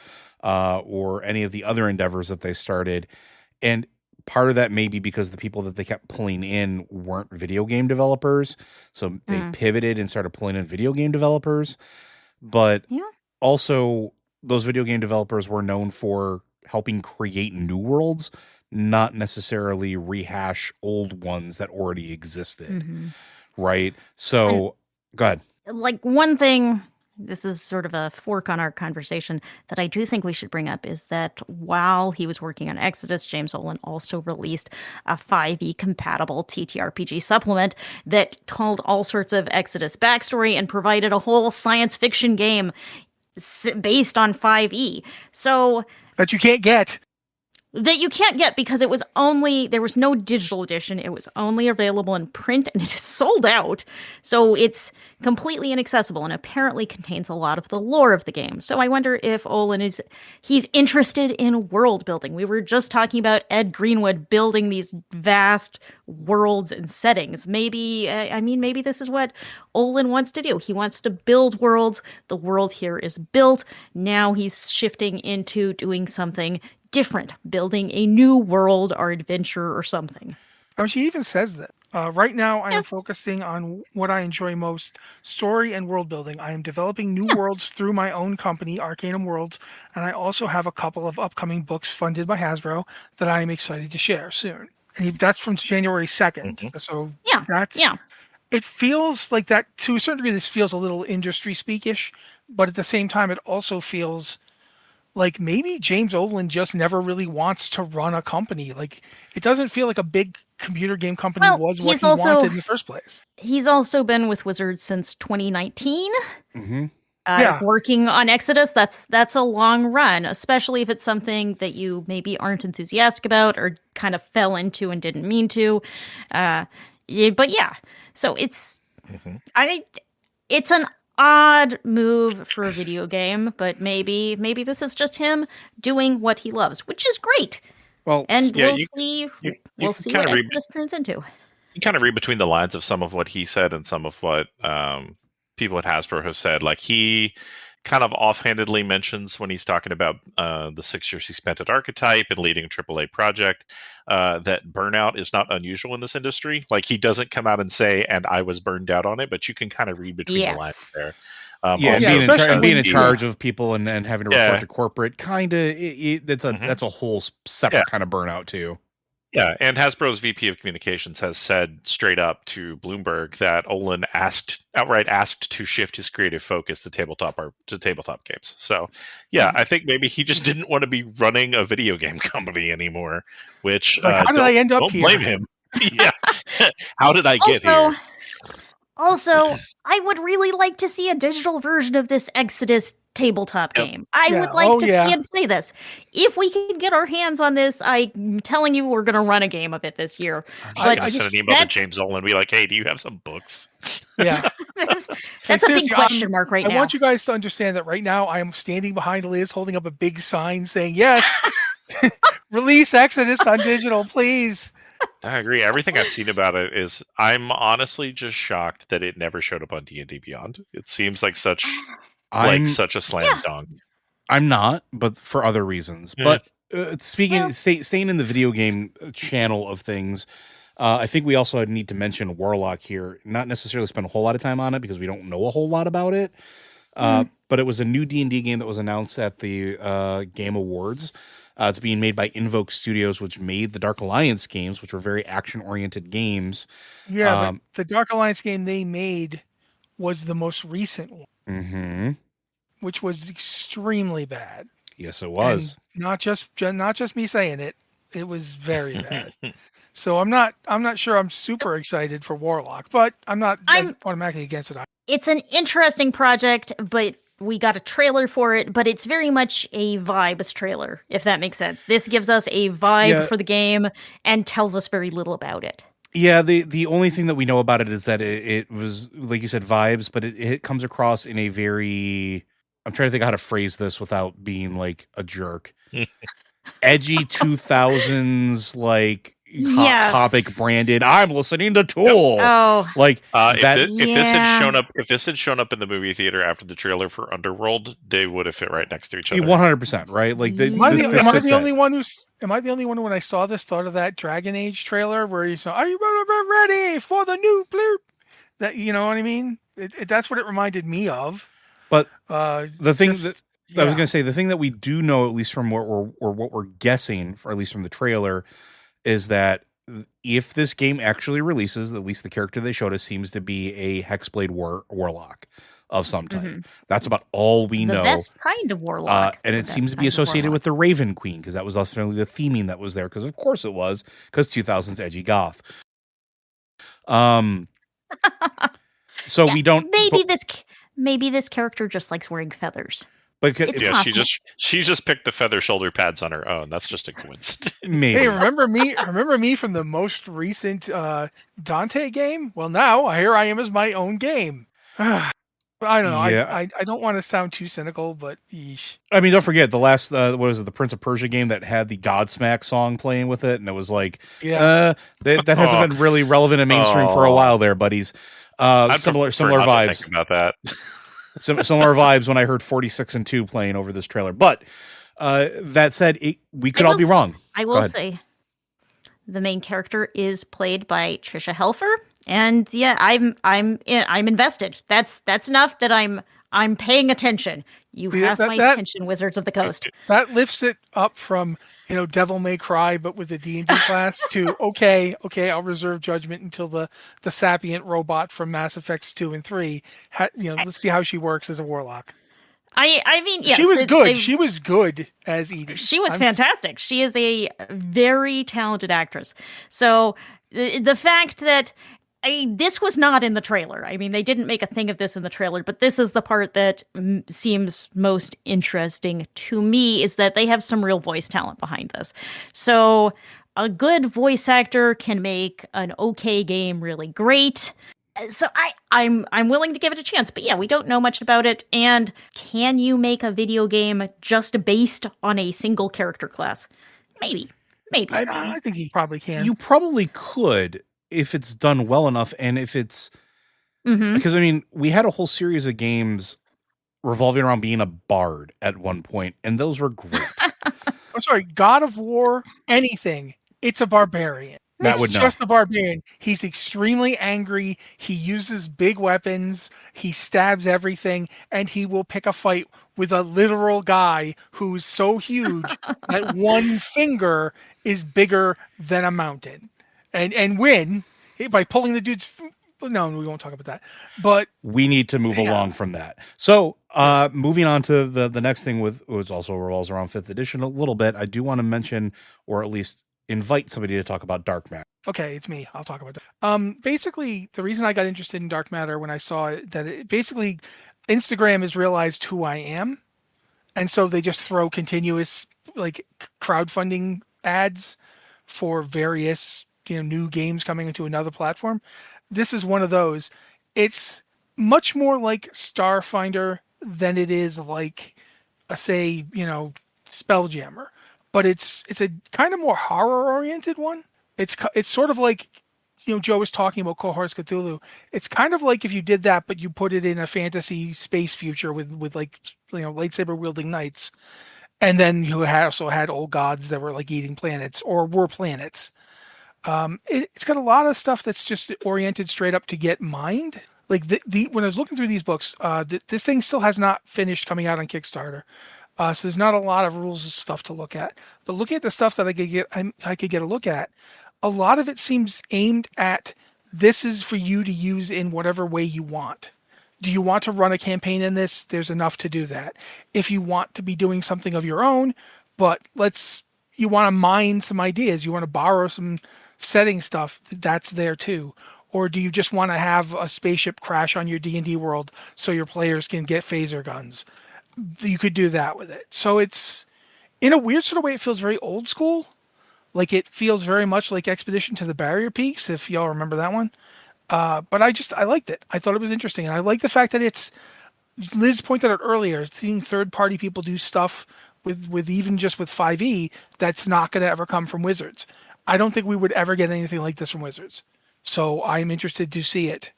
or any of the other endeavors that they started. And part of that may be because the people that they kept pulling in weren't video game developers. So they pivoted and started pulling in video game developers. But also those video game developers were known for helping create new worlds, not necessarily rehash old ones that already existed, right? So, go ahead. Like one thing, this is sort of a fork on our conversation that I do think we should bring up is that while he was working on Exodus, James Olin also released a 5e compatible TTRPG supplement that told all sorts of Exodus backstory and provided a whole science fiction game based on 5e. So that you can't get. That you can't get because there was no digital edition. It was only available in print and it is sold out. So it's completely inaccessible and apparently contains a lot of the lore of the game. So I wonder if Olin he's interested in world building. We were just talking about Ed Greenwood building these vast worlds and settings. Maybe this is what Olin wants to do. He wants to build worlds. The world here is built. Now he's shifting into doing something different, building a new world or adventure or something. She even says that. Right now, I am focusing on what I enjoy most, story and world building. I am developing new worlds through my own company, Arcanum Worlds, and I also have a couple of upcoming books funded by Hasbro that I am excited to share soon. And that's from January 2nd. So it feels like that, to a certain degree, this feels a little industry speakish, but at the same time, it also feels like maybe James Olin just never really wants to run a company. Like, it doesn't feel like a big computer game company was what he wanted in the first place. He's also been with Wizards since 2019. Working on Exodus. That's a long run, especially if it's something that you maybe aren't enthusiastic about or kind of fell into and didn't mean to. So it's it's an odd move for a video game, but maybe this is just him doing what he loves, which is great. Well, and we'll see what Exodus turns into. You kind of read between the lines of some of what he said and some of what people at Hasbro have said. Like, he kind of offhandedly mentions when he's talking about the 6 years he spent at Archetype and leading a AAA project that burnout is not unusual in this industry. Like, he doesn't come out and say, and I was burned out on it, but you can kind of read between the lines there. Being in charge of people and having to report to corporate, that's a whole separate kind of burnout too. Yeah, and Hasbro's VP of Communications has said straight up to Bloomberg that Olin outright asked to shift his creative focus to tabletop games. So, I think maybe he just didn't want to be running a video game company anymore. Which how did I end up don't here? Blame him. Yeah, how did I get here? Also, I would really like to see a digital version of this Exodus tabletop game. I would like to see and play this. If we can get our hands on this, I'm telling you, we're going to run a game of it this year. I just send an email to James Olin and be like, hey, do you have some books? Yeah. that's a big question mark right now. I want you guys to understand that right now I am standing behind Liz holding up a big sign saying, yes, release Exodus on digital, please. I agree. Everything I've seen about it is, I'm honestly just shocked that it never showed up on D&D Beyond. It seems like such a slam dunk. I'm not, but for other reasons. But staying in the video game channel of things, I think we also need to mention Warlock here. Not necessarily spend a whole lot of time on it because we don't know a whole lot about it. But it was a new D&D game that was announced at the Game Awards. It's being made by Invoke Studios, which made the Dark Alliance games, which were very action-oriented games. Yeah, but the Dark Alliance game they made was the most recent one, which was extremely bad. Yes, it was. And not just me saying it; it was very bad. So I'm not sure I'm super excited for Warlock, but I'm not automatically against it. It's an interesting project, but we got a trailer for it, but it's very much a vibes trailer, if that makes sense. This gives us a vibe for the game and tells us very little about it. Yeah, the only thing that we know about it is that it was, like you said, vibes, but it comes across in a very, I'm trying to think how to phrase this without being like a jerk. Edgy 2000s, like, hot topic branded. I'm listening to Tool. Like if this had shown up in the movie theater after the trailer for Underworld, they would have fit right next to each other. 100%, right? Like, am I the only one when I saw this thought of that Dragon Age trailer where you saw, "Are you ready for the new blurb?" That, you know what I mean? That's what it reminded me of. But the thing I was going to say, the thing that we do know, at least from what we're guessing, or at least from the trailer, is that if this game actually releases, at least the character they showed us seems to be a Hexblade warlock of some type. Mhm. That's about all we know. The best kind of warlock. And it seems to be associated with the Raven Queen, because that was also the theming that was there, because of course it was, because 2000's edgy goth. So we don't. Maybe this character just likes wearing feathers. But It's yeah, possible. she just picked the feather shoulder pads on her own. That's just a coincidence. maybe. Hey, remember me? Remember me from the most recent Dante game? Well, now here I am as my own game. I don't know. Yeah. I don't want to sound too cynical, but yeesh. I mean, don't forget the last what was it, the Prince of Persia game that had the Godsmack song playing with it, and it was like, that hasn't been really relevant in mainstream for a while there, buddies. Similar vibes. Think about that. Similar vibes when I heard 46 and 2 playing over this trailer. But that said, we could all be wrong. I will say, the main character is played by Trisha Helfer, and yeah, I'm invested. That's enough that I'm paying attention. You have my attention, Wizards of the Coast. That lifts it up from Devil May Cry, but with the D&D class to okay, I'll reserve judgment until the sapient robot from Mass Effects 2 and 3. Let's see how she works as a warlock. I mean, yes, she was good. She was good as Edie. She was fantastic. She is a very talented actress. So the fact that this was not in the trailer. I mean, they didn't make a thing of this in the trailer, but this is the part that seems most interesting to me, is that they have some real voice talent behind this. So a good voice actor can make an okay game really great. So I'm willing to give it a chance, but yeah, we don't know much about it. And can you make a video game just based on a single character class? Maybe. I think you probably can. You probably could, if it's done well enough, and if it's because I mean, we had a whole series of games revolving around being a bard at one point, and those were great. I'm sorry, God of War, anything. It's a barbarian. It's just a barbarian. He's extremely angry. He uses big weapons. He stabs everything, and he will pick a fight with a literal guy who's so huge that one finger is bigger than a mountain. And win by pulling the dude's. No, we won't talk about that. But we need to move along from that. So, moving on to the next thing, which also revolves around 5th edition a little bit. I do want to mention, or at least invite somebody to talk about Dark Matter. Okay, it's me. I'll talk about that. Basically, the reason I got interested in Dark Matter when I saw it, that basically Instagram has realized who I am, and so they just throw continuous crowdfunding ads for various new games coming into another platform. This is one of those. It's much more like Starfinder than it is like Spelljammer, but it's a kind of more horror oriented one. It's sort of like Joe was talking about Cohors Cthulhu. It's kind of like if you did that, but you put it in a fantasy space future with lightsaber wielding knights, and then you also had old gods that were like eating planets or were planets. It's got a lot of stuff that's just oriented straight up to get mined. Like when I was looking through these books, this thing still has not finished coming out on Kickstarter, so there's not a lot of rules and stuff to look at. But looking at the stuff that I could get a look at, a lot of it seems aimed at this is for you to use in whatever way you want. Do you want to run a campaign in this? There's enough to do that. If you want to be doing something of your own, but you want to mine some ideas, you want to borrow some setting stuff, that's there too. Or do you just want to have a spaceship crash on your D&D world so your players can get phaser guns? You could do that with it. So it's, in a weird sort of way, it feels very old school. Like it feels very much like Expedition to the Barrier Peaks, if y'all remember that one. But I liked it. I thought it was interesting. And I like the fact that Liz pointed out earlier, seeing third-party people do stuff with even just with 5e, that's not going to ever come from Wizards. I don't think we would ever get anything like this from Wizards. So I'm interested to see it,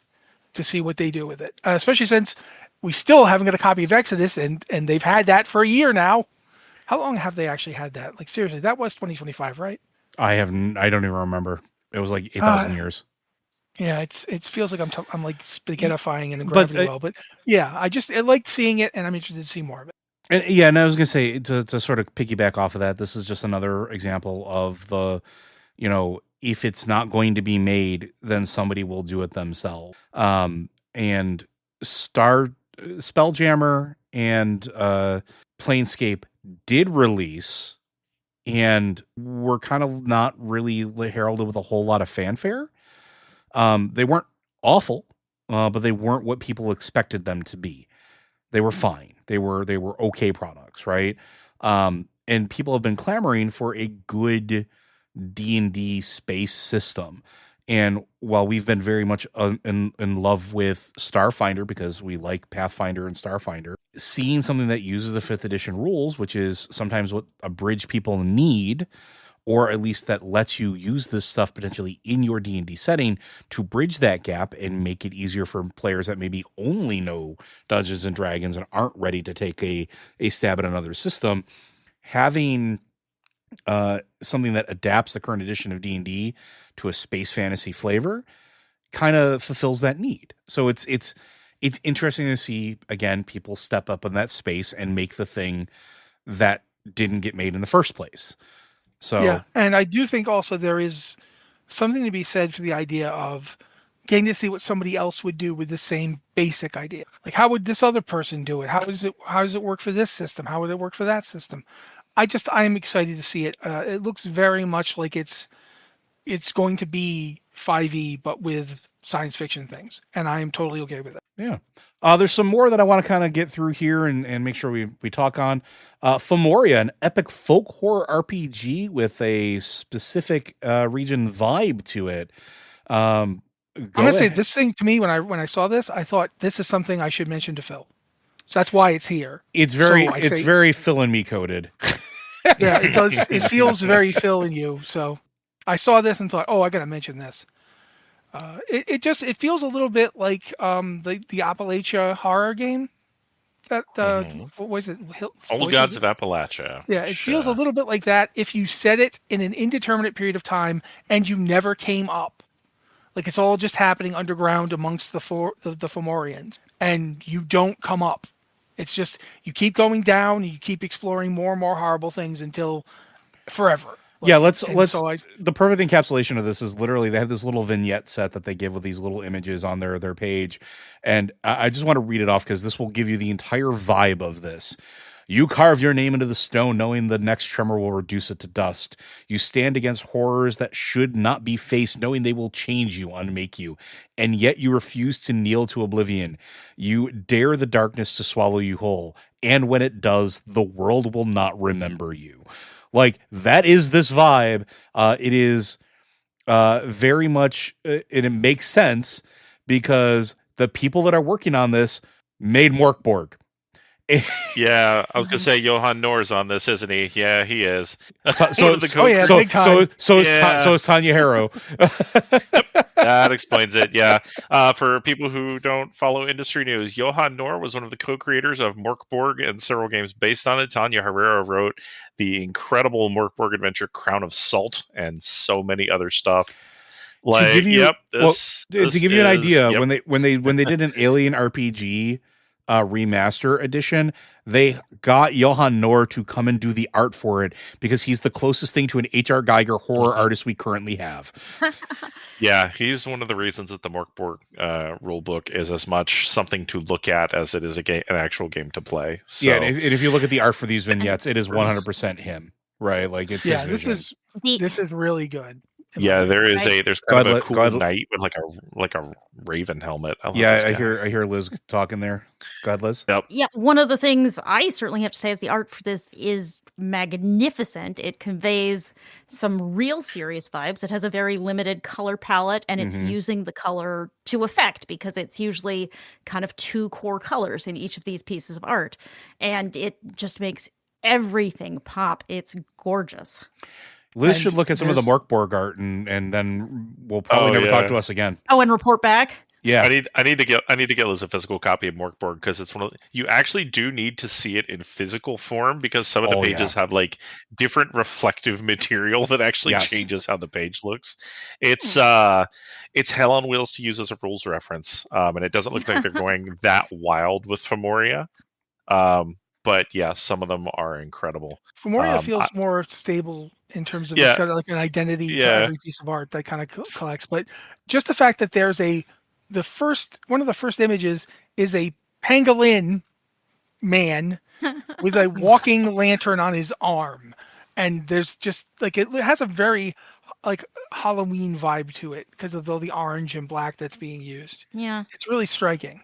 to see what they do with it. Especially since we still haven't got a copy of Exodus, and they've had that for a year now. How long have they actually had that? Like, seriously, that was 2025, right? I don't even remember. It was like 8,000 years. Yeah, it feels like I'm like spaghettifying in a gravity well. But yeah, I liked seeing it, and I'm interested to see more of it. And I was gonna say to sort of piggyback off of that, this is just another example of the, if it's not going to be made, then somebody will do it themselves. And Spelljammer and Planescape did release, and were kind of not really heralded with a whole lot of fanfare. They weren't awful, but they weren't what people expected them to be. They were fine. They were okay products, right? And people have been clamoring for a good D&D space system. And while we've been very much in love with Starfinder because we like Pathfinder and Starfinder, seeing something that uses the 5th edition rules, which is sometimes what a bridge people need, or at least that lets you use this stuff potentially in your D&D setting to bridge that gap and make it easier for players that maybe only know Dungeons and Dragons and aren't ready to take a stab at another system. Having something that adapts the current edition of D&D to a space fantasy flavor kind of fulfills that need. So it's interesting to see, again, people step up in that space and make the thing that didn't get made in the first place. So yeah, and I do think also there is something to be said for the idea of getting to see what somebody else would do with the same basic idea. Like, how would this other person do it? How does it work for this system? How would it work for that system? I am excited to see it. It looks very much like it's going to be 5e, but with science fiction things, and I am totally okay with it. Yeah. There's some more that I want to kind of get through here and make sure we talk on. Femoria, an epic folk horror RPG with a specific region vibe to it. I'm gonna say this thing to me when I saw this, I thought this is something I should mention to Phil. So that's why it's here. It's very Phil and me coded. Yeah, it does. It feels very Phil and you. So I saw this and thought, oh, I gotta mention this. It feels a little bit like the Appalachia horror game. That what was it? Old Gods of Appalachia. Yeah, it feels a little bit like that if you set it in an indeterminate period of time and you never came up. Like it's all just happening underground amongst the Fomorians, and you don't come up. It's just you keep going down, and you keep exploring more and more horrible things until forever. Yeah, let's the perfect encapsulation of this is literally they have this little vignette set that they give with these little images on their page, and I just want to read it off because this will give you the entire vibe of this. You carve your name into the stone, knowing the next tremor will reduce it to dust. You stand against horrors that should not be faced, knowing they will change you, unmake you, and yet you refuse to kneel to oblivion. You dare the darkness to swallow you whole, and when it does, the world will not remember you. Like, that is this vibe. It is very much, and it makes sense because the people that are working on this made Morkborg. Yeah, I was gonna say Johan Nor's on this, isn't he? Yeah, he is. So is Tanya Harrow. That explains it. Yeah. For people who don't follow industry news, Johan Nor was one of the co-creators of Morkborg and several games based on it. Tanya Herrera wrote the incredible Morkborg adventure Crown of Salt and so many other stuff. Like, to give you an idea, yep. when they did an Alien RPG remaster edition, they got Johan Nor to come and do the art for it because he's the closest thing to an H.R. Geiger horror artist we currently have. Yeah, he's one of the reasons that the Morkborg rulebook is as much something to look at as it is an actual game to play. So. Yeah, and if you look at the art for these vignettes, it is 100% him, right? Like it's his vision. This is really good. Yeah, there's kind of a cool knight with like a raven helmet. I hear Liz talking there. Go ahead, Liz. Yep. Yeah, one of the things I certainly have to say is the art for this is magnificent. It conveys some real serious vibes. It has a very limited color palette, and it's using the color to effect because it's usually kind of two core colors in each of these pieces of art, and it just makes everything pop. It's gorgeous. Liz should look at some of the Morkborg art, and then we'll probably never talk to us again. Oh, and report back. Yeah, I need to get Liz a physical copy of Morkborg because it's you actually do need to see it in physical form because some of the pages have like different reflective material that actually changes how the page looks. It's hell on wheels to use as a rules reference, and it doesn't look like they're going that wild with Femoria. but yeah, some of them are incredible. Femoria feels more stable in terms of it's got like an identity to every piece of art that kind of collects. But just the fact that there's one of the first images is a pangolin man with a walking lantern on his arm, and there's just like it has a very like Halloween vibe to it because of the orange and black that's being used. Yeah, it's really striking.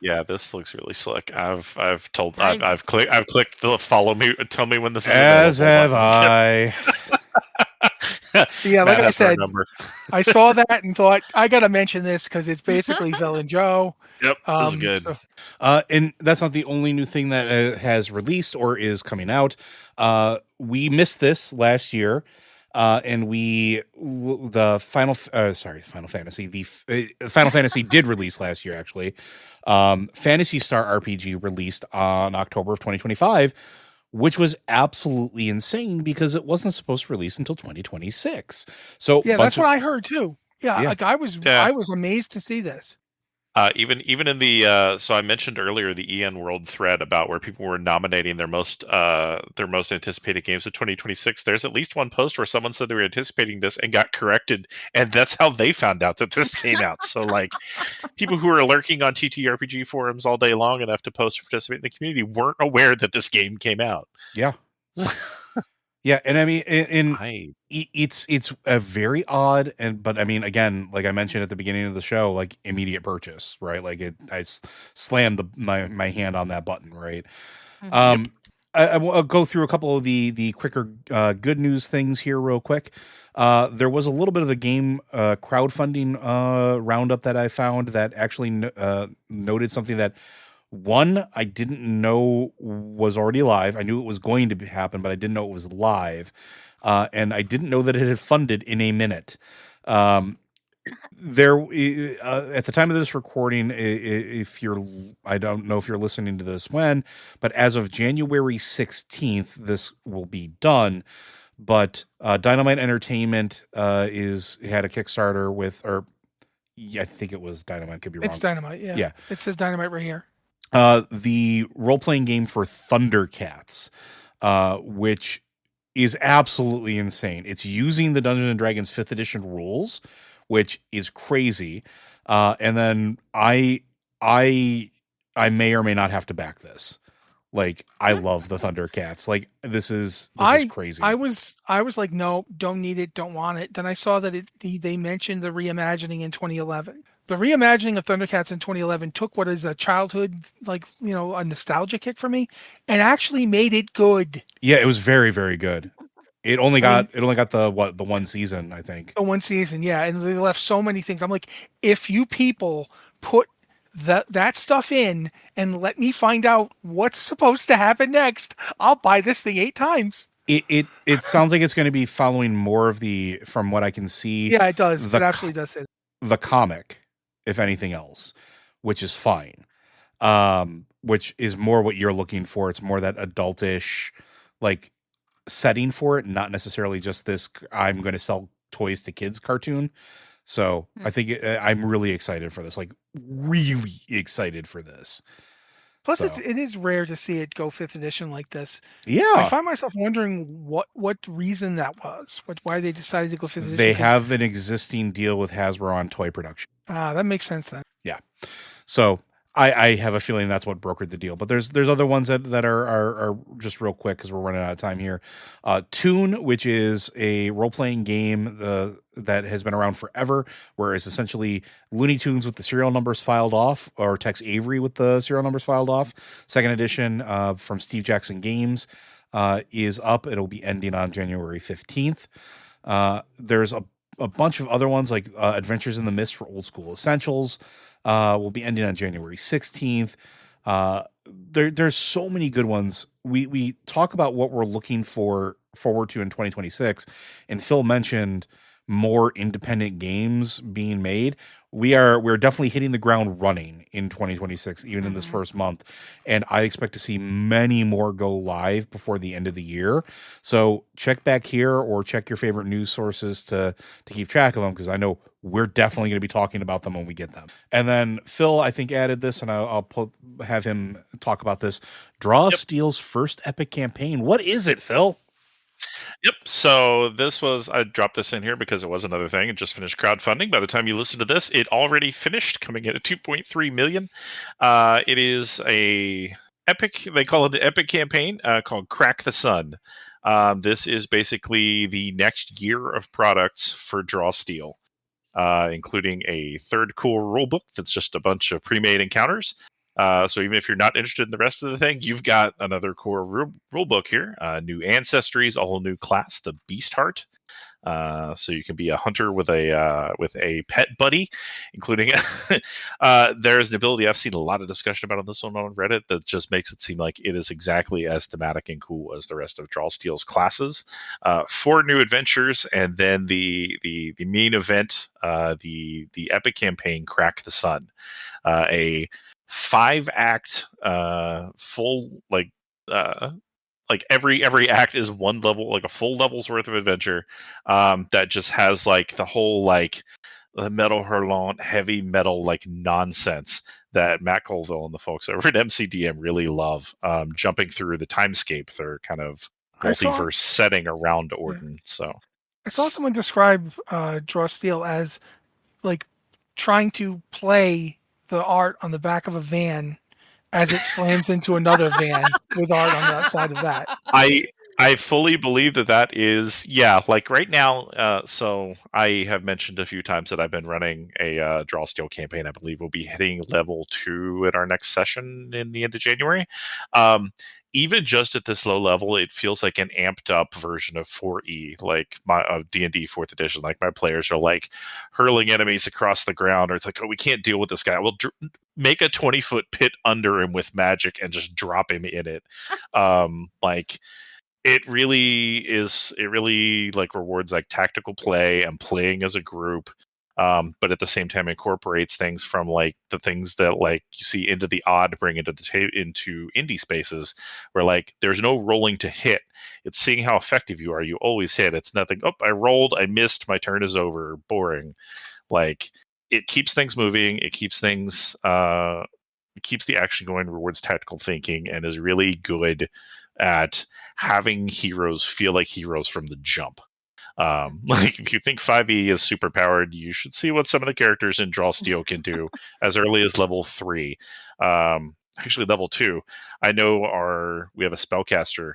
Yeah, this looks really slick. I've clicked the follow me, tell me when this is as available. Have I. Yeah, like I said, I saw that and thought I got to mention this because it's basically Villain Joe. Yep, this is good. So. And that's not the only new thing that has released or is coming out. We missed this last year. And Final Fantasy. Final Fantasy did release last year, actually. Phantasy Star RPG released on October of 2025, which was absolutely insane because it wasn't supposed to release until 2026. So yeah, that's what I heard too. Yeah, like I was amazed to see this. Even in the so I mentioned earlier the EN World thread about where people were nominating their most anticipated games of 2026. There's at least one post where someone said they were anticipating this and got corrected, and that's how they found out that this came out. So like people who are lurking on TTRPG forums all day long enough to post or participate in the community weren't aware that this game came out. Yeah. Yeah, and I mean, it's a very odd, but I mean, again, like I mentioned at the beginning of the show, like immediate purchase, right? Like I slammed my hand on that button, right? Mm-hmm. I'll go through a couple of the quicker good news things here real quick. There was a little bit of a game crowdfunding roundup that I found that actually noted something that. One, I didn't know was already live. I knew it was going to happen, but I didn't know it was live. And I didn't know that it had funded in a minute. At the time of this recording, I don't know if you're listening to this when, but as of January 16th, this will be done. But Dynamite Entertainment had a Kickstarter I think it was Dynamite. Could be wrong. It's Dynamite. Yeah. It says Dynamite right here. The role-playing game for Thundercats, which is absolutely insane. It's using the Dungeons and Dragons 5th edition rules, which is crazy. And then I may or may not have to back this. Like, I love the Thundercats. Like, this is crazy. I was like, no, don't need it, don't want it. Then I saw that they mentioned the reimagining in 2011. The reimagining of Thundercats in 2011 took what is a childhood, like, a nostalgia hit for me, and actually made it good. Yeah, it was very, very good. It only got the one season, I think. The one season, yeah, and they left so many things. I'm like, if you people put that stuff in and let me find out what's supposed to happen next, I'll buy this thing 8 times. It sounds like it's going to be following more of from what I can see. Yeah, it does. It absolutely does say the comic, if anything else, which is fine. Which is more what you're looking for. It's more that adultish, like, setting for it, not necessarily just this I'm going to sell toys to kids cartoon. So I think I'm really excited for this, like really excited for this. Plus, it is rare to see it go 5th edition like this. Yeah. I find myself wondering what reason that was, why they decided to go 5th edition. They have an existing deal with Hasbro on toy production. That makes sense then. Yeah. So I have a feeling that's what brokered the deal. But there's other ones that are just real quick because we're running out of time here. Toon, which is a role-playing game that has been around forever, where it's essentially Looney Tunes with the serial numbers filed off, or Tex Avery with the serial numbers filed off. Second edition from Steve Jackson Games is up. It'll be ending on January 15th. There's a bunch of other ones like Adventures in the Mist for Old School Essentials. Will be ending on January 16th. There's so many good ones. We talk about what we're looking forward to in 2026, and Phil mentioned more independent games being made, we're definitely hitting the ground running in 2026, even in this first month. And I expect to see many more go live before the end of the year. So check back here or check your favorite news sources to keep track of them, because I know we're definitely going to be talking about them when we get them. And then Phil, I think, added this, and I'll have him talk about this. Draw Steel's first epic campaign. What is it, Phil? Yep. So I dropped this in here because it was another thing. It just finished crowdfunding. By the time you listen to this, it already finished, coming in at 2.3 million. It is a epic. They call it the epic campaign called Crack the Sun. This is basically the next year of products for Draw Steel, including a third core rulebook that's just a bunch of pre-made encounters. So even if you're not interested in the rest of the thing, you've got another core rule book here. New ancestries, a whole new class, the Beast Heart. So you can be a hunter with a pet buddy, including there's an ability I've seen a lot of discussion about on this one on Reddit that just makes it seem like it is exactly as thematic and cool as the rest of Draw Steel's classes. 4 new adventures, and then the main event, the epic campaign, Crack the Sun, a 5-act full every act is one level, like a full level's worth of adventure, that just has like the whole the metal hurlant heavy metal nonsense that Matt Colville and the folks over at MCDM really love, jumping through the timescape, their kind of multiverse setting around Orden. So I saw someone describe Draw Steel as like trying to play the art on the back of a van as it slams into another van with art on the outside of that. I fully believe that is, like right now. So I have mentioned a few times that I've been running a Draw Steel campaign. I believe we'll be hitting level 2 at our next session in the end of January. Even just at this low level, it feels like an amped up version of 4E, like of D&D 4th edition. Like my players are like hurling enemies across the ground, or it's like, oh, we can't deal with this guy. We'll make a 20-foot pit under him with magic and just drop him in it. It really rewards like tactical play and playing as a group. But at the same time incorporates things from like the things that like you see Into the Odd bring into into indie spaces, where like there's no rolling to hit. It's seeing how effective you are. You always hit. It's nothing. Oh, I rolled, I missed, my turn is over. Boring. Like it keeps things moving. It keeps things. It keeps the action going. Rewards tactical thinking, and is really good at having heroes feel like heroes from the jump. Like if you think 5e is super powered, you should see what some of the characters in Draw Steel can do as early as level 3. Actually level 2. I know we have a spellcaster,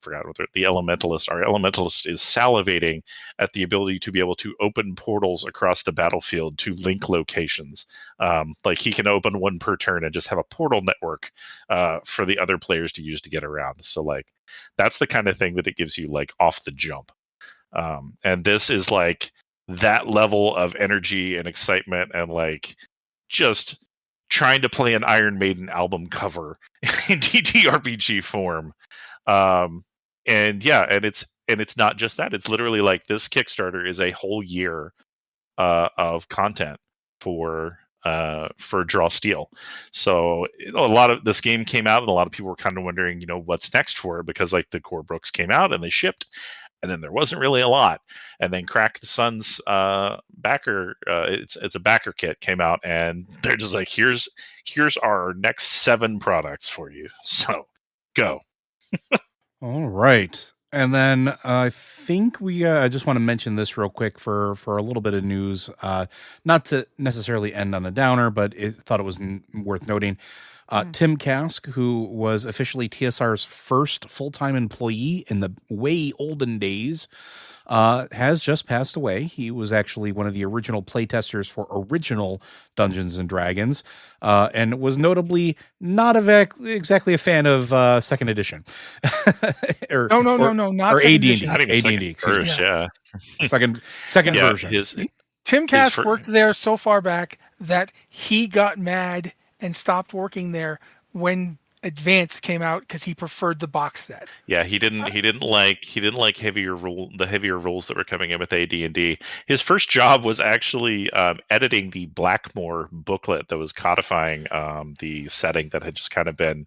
forgot what the elementalist. Our elementalist is salivating at the ability to be able to open portals across the battlefield to link locations. Like he can open one per turn and just have a portal network for the other players to use to get around. So like that's the kind of thing that it gives you like off the jump. And this is like that level of energy and excitement and like just trying to play an Iron Maiden album cover in TTRPG form. And it's not just that. It's literally like this Kickstarter is a whole year of content for Draw Steel. So a lot of this game came out and a lot of people were kind of wondering, what's next for it, because like the core books came out and they shipped. And then there wasn't really a lot. And then Crack the Sun's backer, it's a backer kit, came out, and they're just like, here's our next 7 products for you. So go. All right. And then I think I just want to mention this real quick for a little bit of news, not to necessarily end on a downer, but thought it was worth noting. Tim Kask, who was officially TSR's first full-time employee in the way olden days, has just passed away. He was actually one of the original playtesters for original Dungeons and Dragons, and was notably not exactly a fan of second edition. No, not or second AD&D. edition. AD&D, First, yeah. Second version. Tim Kask worked there so far back that he got mad and stopped working there when Advanced came out because he preferred the box set. Yeah, he didn't like the heavier rules that were coming in with AD&D. His first job was actually editing the Blackmore booklet that was codifying the setting that had just kind of been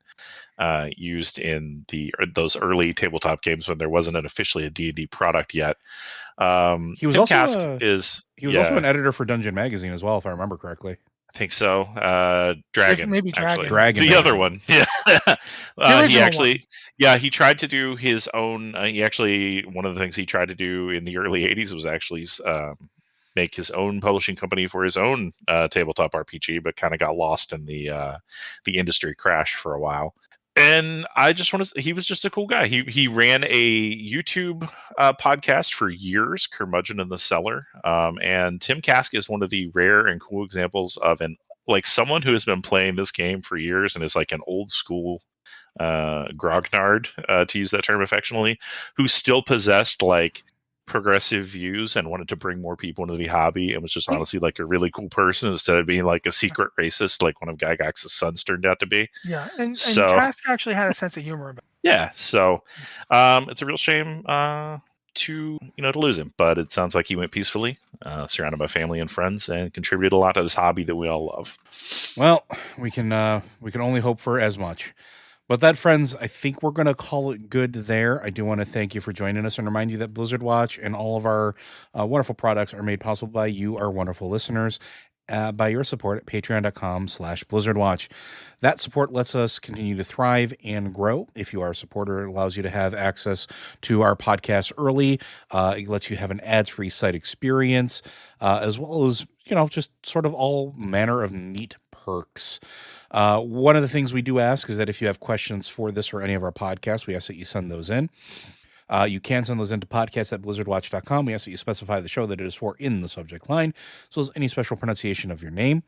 used in those early tabletop games when there wasn't officially a D&D product yet. He was Tim also Kask also an editor for Dungeon Magazine as well, if I remember correctly. I think so. Dragon, Maybe actually. Dragon. The other one. Yeah. He actually, one. he tried to do his own. One of the things he tried to do in the early '80s was actually make his own publishing company for his own tabletop RPG, but kind of got lost in the industry crash for a while. And I just want to. He was just a cool guy. He ran a YouTube podcast for years, Curmudgeon in the Cellar. And Tim Kask is one of the rare and cool examples of someone who has been playing this game for years and is like an old school grognard, to use that term affectionately, who still possessed like progressive views and wanted to bring more people into the hobby and was just honestly like a really cool person instead of being like a secret racist like one of Gygax's sons turned out to be. Yeah, and Kask actually had a sense of humor about it. Yeah, so it's a real shame to lose him, but it sounds like he went peacefully, surrounded by family and friends, and contributed a lot to this hobby that we all love. Well, we can only hope for as much. But that, friends, I think we're going to call it good there. I do want to thank you for joining us and remind you that Blizzard Watch and all of our wonderful products are made possible by you, our wonderful listeners, by your support at patreon.com/BlizzardWatch. That support lets us continue to thrive and grow. If you are a supporter, it allows you to have access to our podcast early. It lets you have an ads-free site experience, as well as, just sort of all manner of neat perks. One of the things we do ask is that if you have questions for this or any of our podcasts, we ask that you send those in. You can send those into podcast@blizzardwatch.com. We ask that you specify the show that it is for in the subject line, as well as any special pronunciation of your name.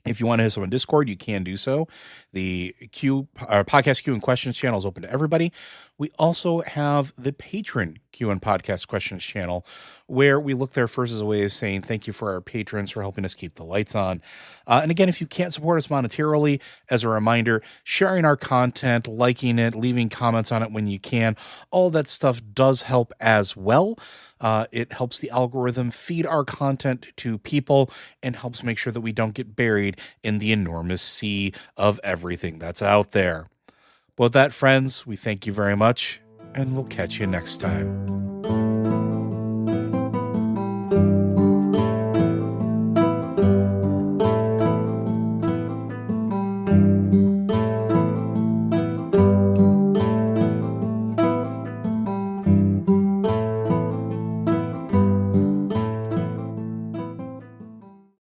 If you want to hit us on Discord, you can do so. The podcast Q and Questions channel is open to everybody. We also have the patron Q and Podcast Questions channel, where we look there first as a way of saying thank you for our patrons for helping us keep the lights on. And again, if you can't support us monetarily, as a reminder, sharing our content, liking it, leaving comments on it when you can, all that stuff does help as well. It helps the algorithm feed our content to people and helps make sure that we don't get buried in the enormous sea of everything that's out there. But with that, friends, we thank you very much, and we'll catch you next time.